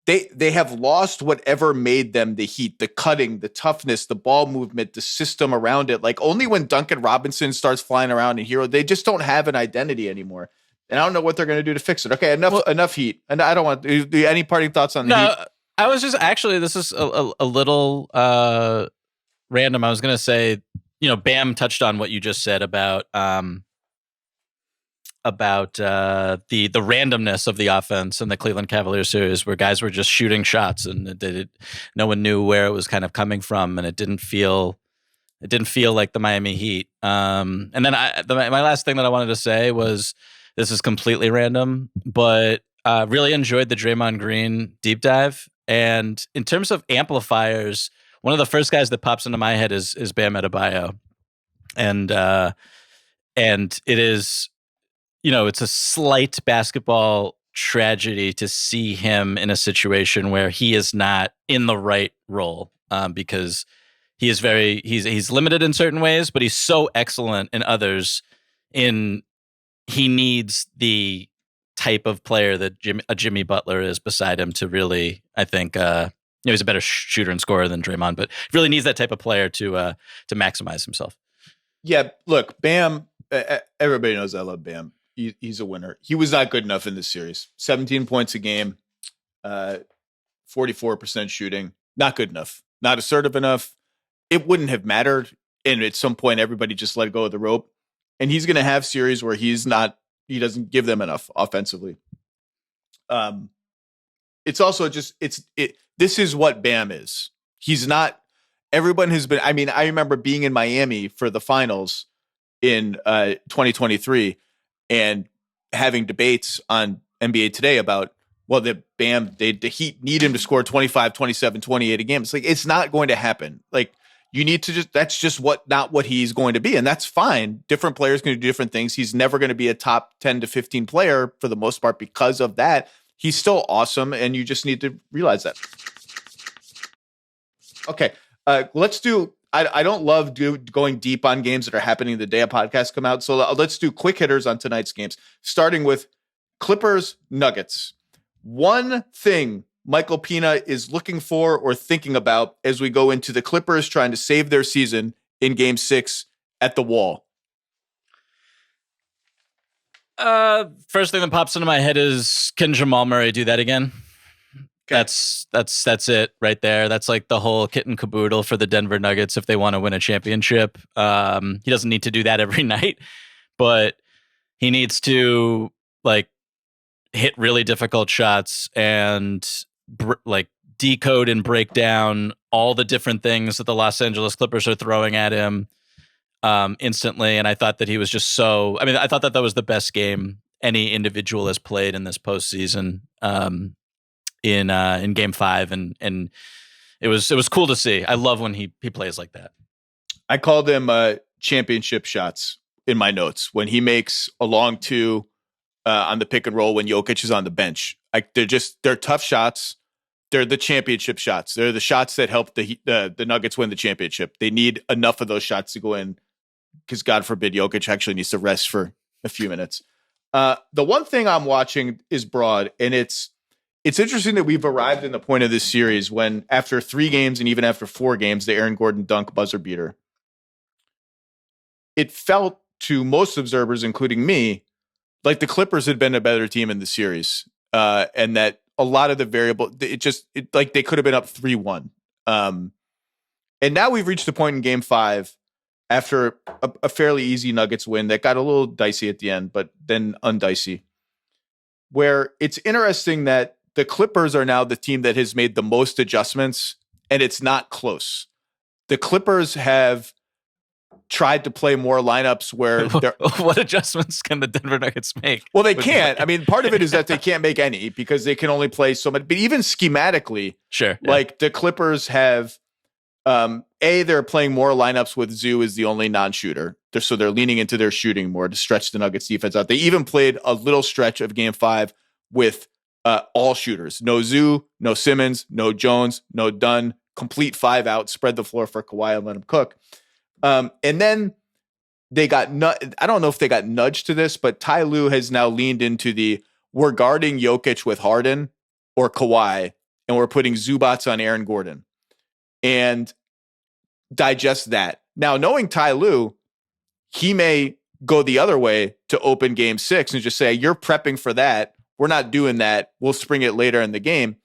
they have lost whatever made them the Heat, the cutting, the toughness, the ball movement, the system around it. Like only when Duncan Robinson starts flying around in Hero, they just don't have an identity anymore. And I don't know what they're going to do to fix it. Okay, enough Heat. And I don't want any parting thoughts on the Heat. I was just actually, this is a little random. I was going to say, Bam touched on what you just said about the randomness of the offense in the Cleveland Cavaliers series, where guys were just shooting shots and no one knew where it was kind of coming from, and it didn't feel like the Miami Heat. And then my last thing that I wanted to say was, this is completely random, but really enjoyed the Draymond Green deep dive. And in terms of amplifiers, one of the first guys that pops into my head is Bam Adebayo, and it is, it's a slight basketball tragedy to see him in a situation where he is not in the right role, because he is he's limited in certain ways, but he's so excellent in others. He needs the type of player that Jimmy Butler is beside him to really, I think, he's a better shooter and scorer than Draymond, but really needs that type of player to maximize himself. Yeah, look, Bam. Everybody knows I love Bam. He's a winner. He was not good enough in this series. 17 points a game, 44% shooting. Not good enough. Not assertive enough. It wouldn't have mattered. And at some point, everybody just let go of the rope. And he's going to have series where he doesn't give them enough offensively. It's also just, this is what Bam is. He's not, everyone has been, I remember being in Miami for the finals in 2023 and having debates on NBA Today about, well, the Heat need him to score 25, 27, 28 a game. It's like, it's not going to happen. Like, you need to that's just not what he's going to be. And that's fine. Different players can do different things. He's never going to be a top 10 to 15 player for the most part because of that. He's still awesome. And you just need to realize that. Okay. Let's do, I don't love going deep on games that are happening the day a podcast come out. So let's do quick hitters on tonight's games, starting with Clippers Nuggets. One thing Michael Pina is looking for or thinking about as we go into the Clippers trying to save their season in Game 6 at the Wall? First thing that pops into my head is, can Jamal Murray do that again? Okay. That's it right there. That's like the whole kit and caboodle for the Denver Nuggets if they want to win a championship. He doesn't need to do that every night, but he needs to hit really difficult shots and decode and break down all the different things that the Los Angeles Clippers are throwing at him instantly. And I thought that he was just I thought that was the best game any individual has played in this postseason in Game 5. And it was cool to see. I love when he plays like that. I called them championship shots in my notes when he makes a long two on the pick and roll when Jokic is on the bench. They're tough shots. They're the championship shots. They're the shots that help the Nuggets win the championship. They need enough of those shots to go in because God forbid Jokic actually needs to rest for a few minutes. The one thing I'm watching is broad, and it's interesting that we've arrived in the point of this series when after 3 games and even after 4 games, the Aaron Gordon dunk buzzer beater, it felt to most observers, including me, like the Clippers had been a better team in the series, and that a lot of the variable, they could have been up 3-1. And now we've reached the point in Game 5 after a fairly easy Nuggets win that got a little dicey at the end, but then undicey, where it's interesting that the Clippers are now the team that has made the most adjustments, and it's not close. The Clippers have tried to play more lineups where they're... What adjustments can the Denver Nuggets make? Well, they can't. I mean, part of it is that they can't make any because they can only play so much. But even schematically, sure, like the Clippers have, they're playing more lineups with Zoo as the only non-shooter. So they're leaning into their shooting more to stretch the Nuggets defense out. They even played a little stretch of Game 5 with all shooters. No Zoo, no Simmons, no Jones, no Dunn. Complete 5 out, spread the floor for Kawhi and let him cook. And then they got, I don't know if they got nudged to this, but Ty Lue has now leaned into we're guarding Jokic with Harden or Kawhi, and we're putting Zubats on Aaron Gordon, and digest that. Now, knowing Ty Lue, he may go the other way to open game 6 and just say, you're prepping for that. We're not doing that. We'll spring it later in the game.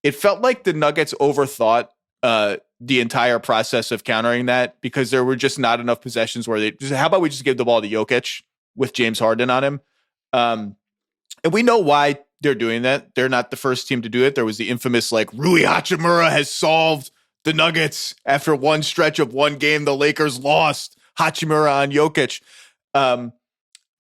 It felt like the Nuggets overthought the entire process of countering that, because there were just not enough possessions where they just, how about we just give the ball to Jokic with James Harden on him? And we know why they're doing that. They're not the first team to do it. There was the infamous, like, Rui Hachimura has solved the Nuggets after one stretch of one game. The Lakers lost. Hachimura on Jokic.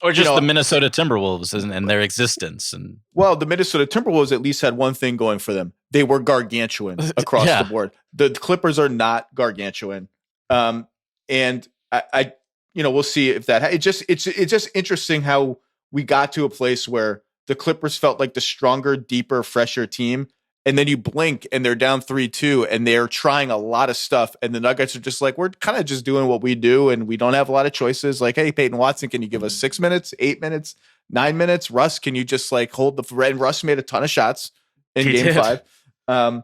Or just the Minnesota Timberwolves and their existence. And well, the Minnesota Timberwolves at least had one thing going for them. They were gargantuan across the board. The Clippers are not gargantuan. And I we'll see if that, it's just interesting how we got to a place where the Clippers felt like the stronger, deeper, fresher team. And then you blink and they're down 3-2 and they're trying a lot of stuff. And the Nuggets are just like, we're kind of just doing what we do. And we don't have a lot of choices. Like, hey, Peyton Watson, can you give us 6 minutes, 8 minutes, 9 minutes? Russ, can you just like hold the red? Russ made a ton of shots in game 5.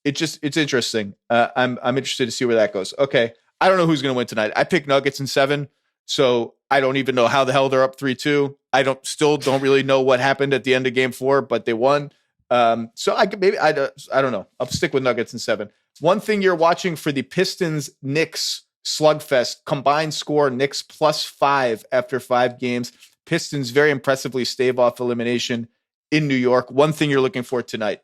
It's interesting. I'm interested to see where that goes. Okay. I don't know who's going to win tonight. I picked Nuggets in 7. So I don't even know how the hell they're up 3-2. I don't really know what happened at the end of game 4, but they won. So I don't know. I'll stick with Nuggets in 7. One thing you're watching for the Pistons Knicks slugfest, combined score, Knicks +5 after 5 games. Pistons very impressively stave off elimination in New York. One thing you're looking for tonight.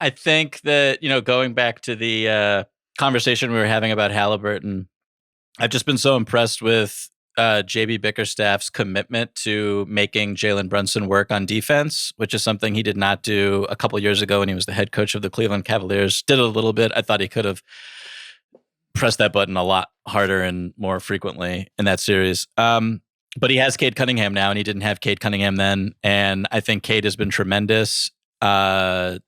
I think that, going back to the conversation we were having about Halliburton, I've just been so impressed with JB Bickerstaff's commitment to making Jalen Brunson work on defense, which is something he did not do a couple years ago when he was the head coach of the Cleveland Cavaliers. Did it a little bit. I thought he could have pressed that button a lot harder and more frequently in that series. But he has Cade Cunningham now, and he didn't have Cade Cunningham then. And I think Cade has been tremendous. Not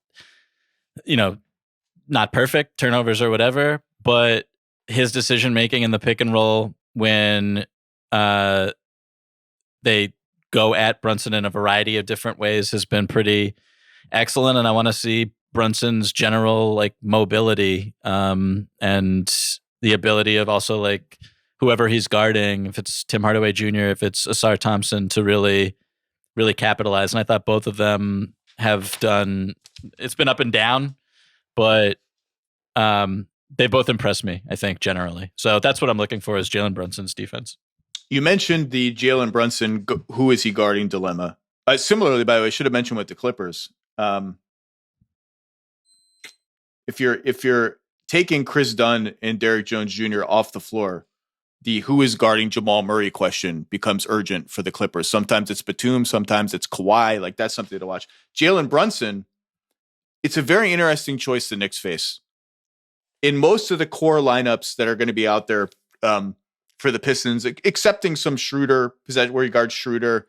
perfect, turnovers or whatever, but his decision making in the pick and roll when they go at Brunson in a variety of different ways has been pretty excellent. And I want to see Brunson's general mobility and the ability of also whoever he's guarding, if it's Tim Hardaway Jr., if it's Asar Thompson, to really, really capitalize. And I thought both of them have done, it's been up and down, but they both impressed me, I think, generally. So that's what I'm looking for, is Jalen Brunson's defense. You mentioned the Jalen Brunson, who is he guarding dilemma. Similarly, by the way, I should have mentioned with the Clippers. If you're taking Chris Dunn and Derrick Jones Jr. off the floor, the who is guarding Jamal Murray question becomes urgent for the Clippers. Sometimes it's Batum, sometimes it's Kawhi. That's something to watch. Jalen Brunson, it's a very interesting choice the Knicks face. In most of the core lineups that are going to be out there for the Pistons, excepting some Schroeder, where he guards Schroeder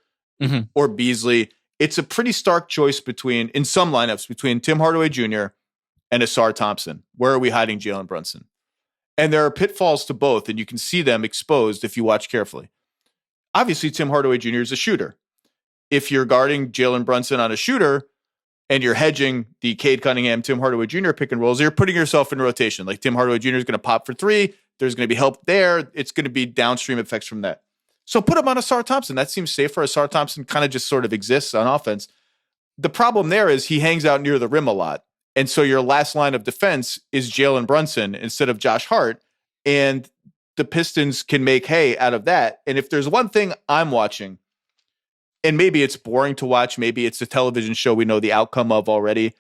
or Beasley, it's a pretty stark choice in some lineups between Tim Hardaway Jr. and Asar Thompson. Where are we hiding Jalen Brunson? And there are pitfalls to both, and you can see them exposed if you watch carefully. Obviously, Tim Hardaway Jr. is a shooter. If you're guarding Jalen Brunson on a shooter and you're hedging the Cade Cunningham, Tim Hardaway Jr. pick and rolls, you're putting yourself in rotation. Like Tim Hardaway Jr. is going to pop for 3. There's going to be help there. It's going to be downstream effects from that. So put him on Asar Thompson. That seems safer. Asar Thompson kind of just sort of exists on offense. The problem there is he hangs out near the rim a lot. And so your last line of defense is Jalen Brunson instead of Josh Hart. And the Pistons can make hay out of that. And if there's one thing I'm watching, and maybe it's boring to watch, maybe it's a television show we know the outcome of already,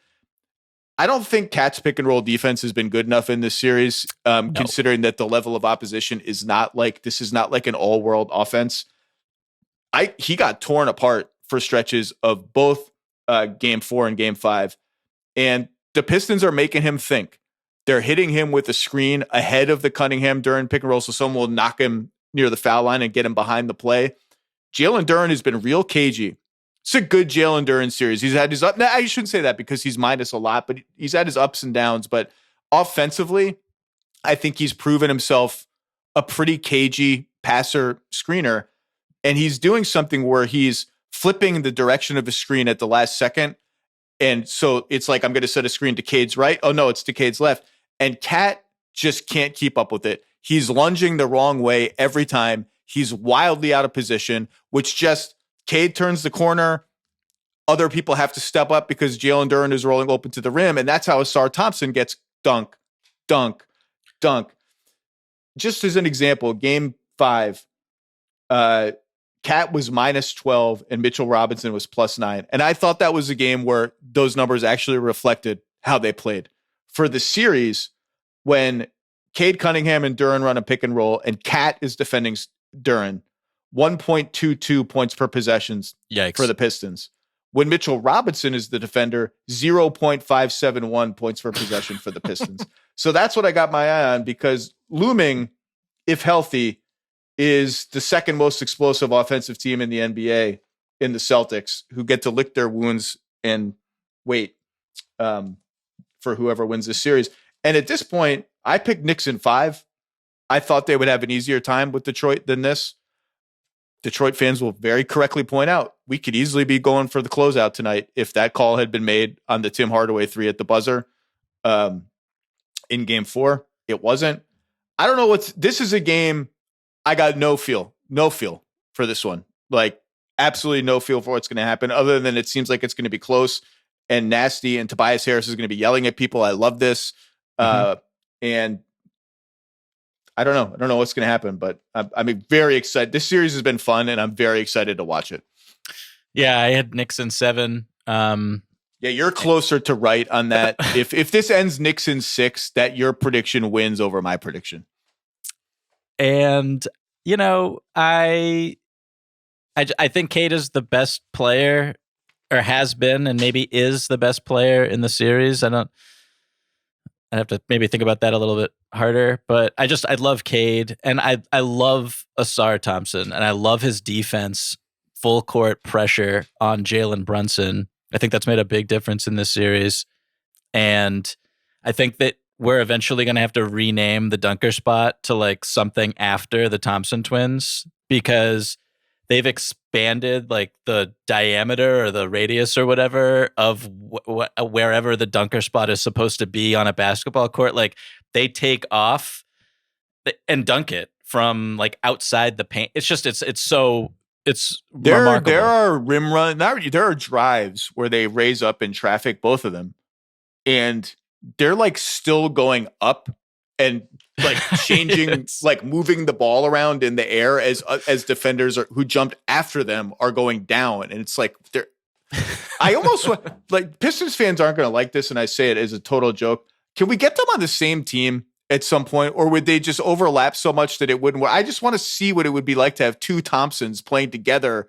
I don't think Cat's pick and roll defense has been good enough in this series, no. Considering that the level of opposition is not this is not like an all-world offense. He got torn apart for stretches of both game 4 and game 5. And the Pistons are making him think. They're hitting him with a screen ahead of the Cunningham Duren pick and roll, so someone will knock him near the foul line and get him behind the play. Jalen Duren has been real cagey. It's a good Jalen Duren series. He's had his up. Now, I shouldn't say that because he's minus a lot, but he's had his ups and downs. But offensively, I think he's proven himself a pretty cagey passer screener. And he's doing something where he's flipping the direction of the screen at the last second And so it's like, I'm going to set a screen to Cade's right. Oh, no, it's to Cade's left. And Cat just can't keep up with it. He's lunging the wrong way every time. He's wildly out of position, which just Cade turns the corner. Other people have to step up because Jalen Duren is rolling open to the rim. And that's how Asar Thompson gets dunk, dunk, dunk. Just as an example, game 5, Cat was minus 12 and Mitchell Robinson was plus 9. And I thought that was a game where those numbers actually reflected how they played. For the series, when Cade Cunningham and Duren run a pick and roll and Cat is defending Duren, 1.22 points per possessions for the Pistons. When Mitchell Robinson is the defender, 0.571 points per possession for the Pistons. So that's what I got my eye on, because looming, if healthy, is the second most explosive offensive team in the NBA in the Celtics, who get to lick their wounds and wait for whoever wins this series. And at this point, I picked Knicks in 5. I thought they would have an easier time with Detroit than this. Detroit fans will very correctly point out, we could easily be going for the closeout tonight if that call had been made on the Tim Hardaway 3 at the buzzer in game 4. It wasn't. I don't know this is a game I got no feel for this one. Like, absolutely no feel for what's going to happen, other than it seems like it's going to be close and nasty, and Tobias Harris is going to be yelling at people. I love this. And I don't know. I don't know what's going to happen, but I'm very excited. This series has been fun, and I'm very excited to watch it. Yeah, I had Knicks in 7. Yeah, you're closer to right on that. If this ends Knicks in 6, that your prediction wins over my prediction. And, you know, I think Cade is the best player, or has been, and maybe is the best player in the series. I'd have to maybe think about that a little bit harder, but I love Cade, and I love Asar Thompson, and I love his defense, full court pressure on Jalen Brunson. I think that's made a big difference in this series. And I think that we're eventually going to have to rename the dunker spot to like something after the Thompson twins, because they've expanded like the diameter or the radius or whatever of wherever the dunker spot is supposed to be on a basketball court. Like, they take off and dunk it from like outside the paint. It's just, it's remarkable. There are rim run. There are drives where they raise up in traffic, both of them, and they're like still going up and like changing, like moving the ball around in the air as defenders who jumped after them are going down. And it's like, I almost like, Pistons fans aren't going to like this, and I say it as a total joke. Can we get them on the same team at some point, or would they just overlap so much that it wouldn't work? I just want to see what it would be like to have two Thompsons playing together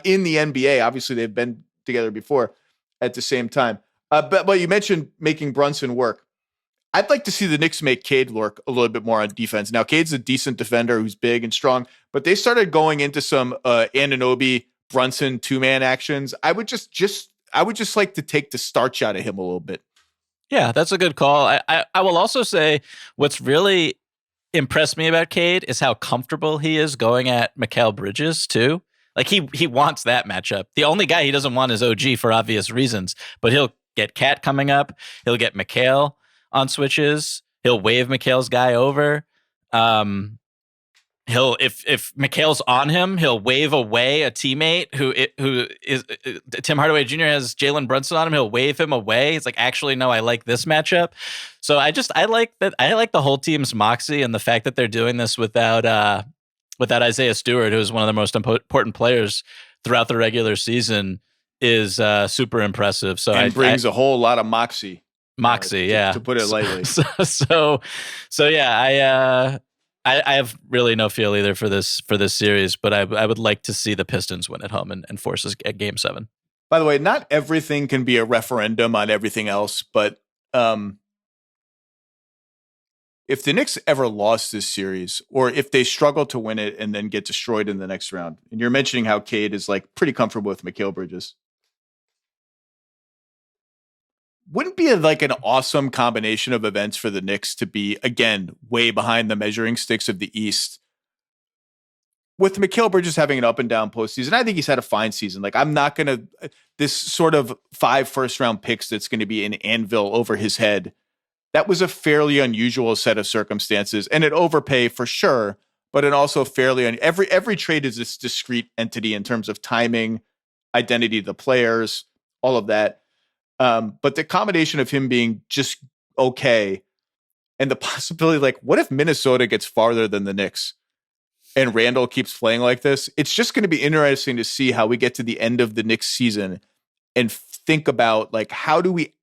in the NBA. Obviously, they've been together before at the same time. But you mentioned making Brunson work. I'd like to see the Knicks make Cade work a little bit more on defense. Now, Cade's a decent defender who's big and strong, but they started going into some Anunoby Brunson 2-man actions. I would just like to take the starch out of him a little bit. Yeah, that's a good call. I will also say what's really impressed me about Cade is how comfortable he is going at Mikal Bridges too. Like, he wants that matchup. The only guy he doesn't want is OG for obvious reasons, but he'll get Cat coming up. He'll get Mikal on switches. He'll wave Mikal's guy over. He'll if Mikal's on him, he'll wave away a teammate who is Tim Hardaway Jr. has Jalen Brunson on him. He'll wave him away. It's like, actually, no, I like this matchup. So I like that. I like the whole team's moxie, and the fact that they're doing this without Isaiah Stewart, who is one of the most important players throughout the regular season, is super impressive. So it brings a whole lot of moxie. Yeah, to put it lightly. So yeah, I have really no feel either for this series, but I would like to see the Pistons win at home and force us at Game 7. By the way, not everything can be a referendum on everything else, but if the Knicks ever lost this series, or if they struggle to win it and then get destroyed in the next round, and you're mentioning how Cade is like pretty comfortable with Mikal Bridges, wouldn't be like an awesome combination of events for the Knicks to be, again, way behind the measuring sticks of the East, with Mikal Bridges having an up and down postseason, I think he's had a fine season. Like, I'm not going to, this sort of 5 first-round picks that's going to be an anvil over his head. That was a fairly unusual set of circumstances, and an overpay for sure, but an also fairly, every trade is this discrete entity in terms of timing, identity of the players, all of that. But the combination of him being just okay and the possibility, like, what if Minnesota gets farther than the Knicks and Randall keeps playing like this? It's just going to be interesting to see how we get to the end of the Knicks season and think about, like, how do we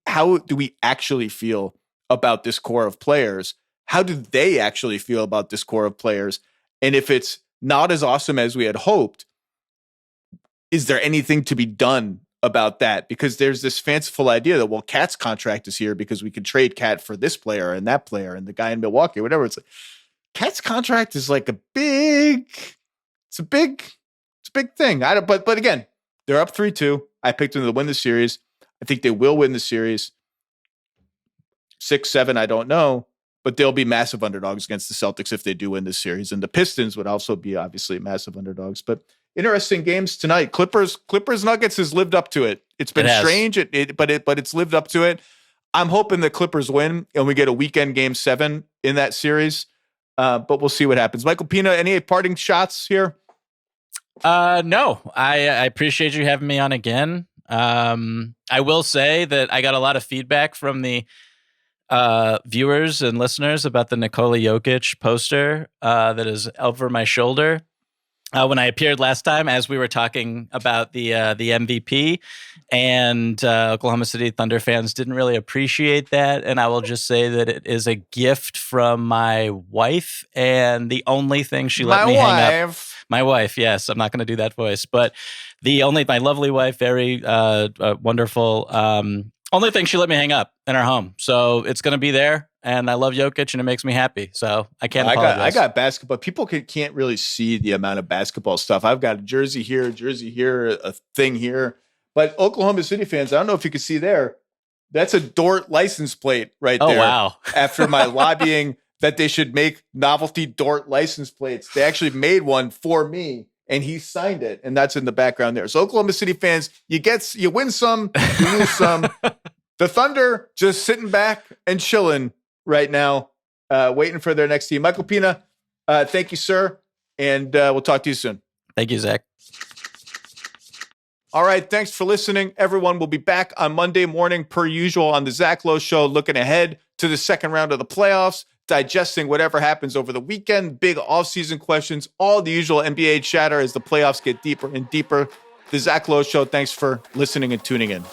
actually feel about this core of players? How do they actually feel about this core of players? And if it's not as awesome as we had hoped, is there anything to be done about that? Because there's this fanciful idea that, well, Cat's contract is here because we could trade Cat for this player and that player and the guy in Milwaukee, whatever. It's like, Cat's contract is like a big thing. But again, they're up 3-2. I picked them to win the series. I think they will win the series. 6-7, I don't know, but they'll be massive underdogs against the Celtics if they do win this series. And the Pistons would also be obviously massive underdogs. But interesting games tonight. Clippers Nuggets has lived up to it. It's been strange, but it's lived up to it. I'm hoping the Clippers win and we get a weekend game 7 in that series. But we'll see what happens. Michael Pina, any parting shots here? No, I appreciate you having me on again. I will say that I got a lot of feedback from the viewers and listeners about the Nikola Jokic poster that is over my shoulder. When I appeared last time, as we were talking about the MVP, and Oklahoma City Thunder fans didn't really appreciate that. And I will just say that it is a gift from my wife, and the only thing she let me hang up. My wife, yes, I'm not going to do that voice, but my lovely wife, very wonderful. Only thing she let me hang up in our home, so it's going to be there. And I love Jokic, and it makes me happy. So I can't apologize. I got basketball. People can't really see the amount of basketball stuff. I've got a jersey here, a thing here. But Oklahoma City fans, I don't know if you can see there. That's a Dort license plate right there. Oh, wow. After my lobbying that they should make novelty Dort license plates, they actually made one for me, and he signed it. And that's in the background there. So Oklahoma City fans, you win some, you lose some. The Thunder just sitting back and chilling right now, waiting for their next team. Michael Pina, thank you, sir. And we'll talk to you soon. Thank you, Zach. All right. Thanks for listening. Everyone will be back on Monday morning per usual on the Zach Lowe Show, looking ahead to the second round of the playoffs, digesting whatever happens over the weekend, big offseason questions, all the usual NBA chatter as the playoffs get deeper and deeper. The Zach Lowe Show. Thanks for listening and tuning in.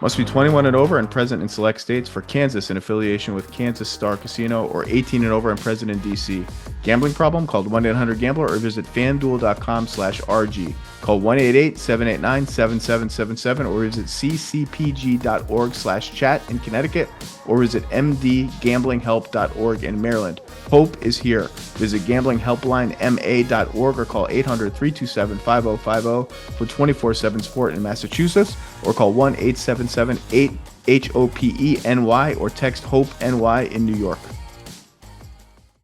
Must be 21 and over and present in select states. For Kansas, in affiliation with Kansas Star Casino, or 18 and over and present in D.C. Gambling problem? Call 1-800-GAMBLER or visit FanDuel.com/RG. Call 1-888-789-7777 or visit ccpg.org/chat in Connecticut or visit mdgamblinghelp.org in Maryland. Hope is here. Visit gamblinghelplinema.org or call 800-327-5050 for 24/7 support in Massachusetts, or call 1-877-8-HOPE-NY or text HOPE-NY in New York.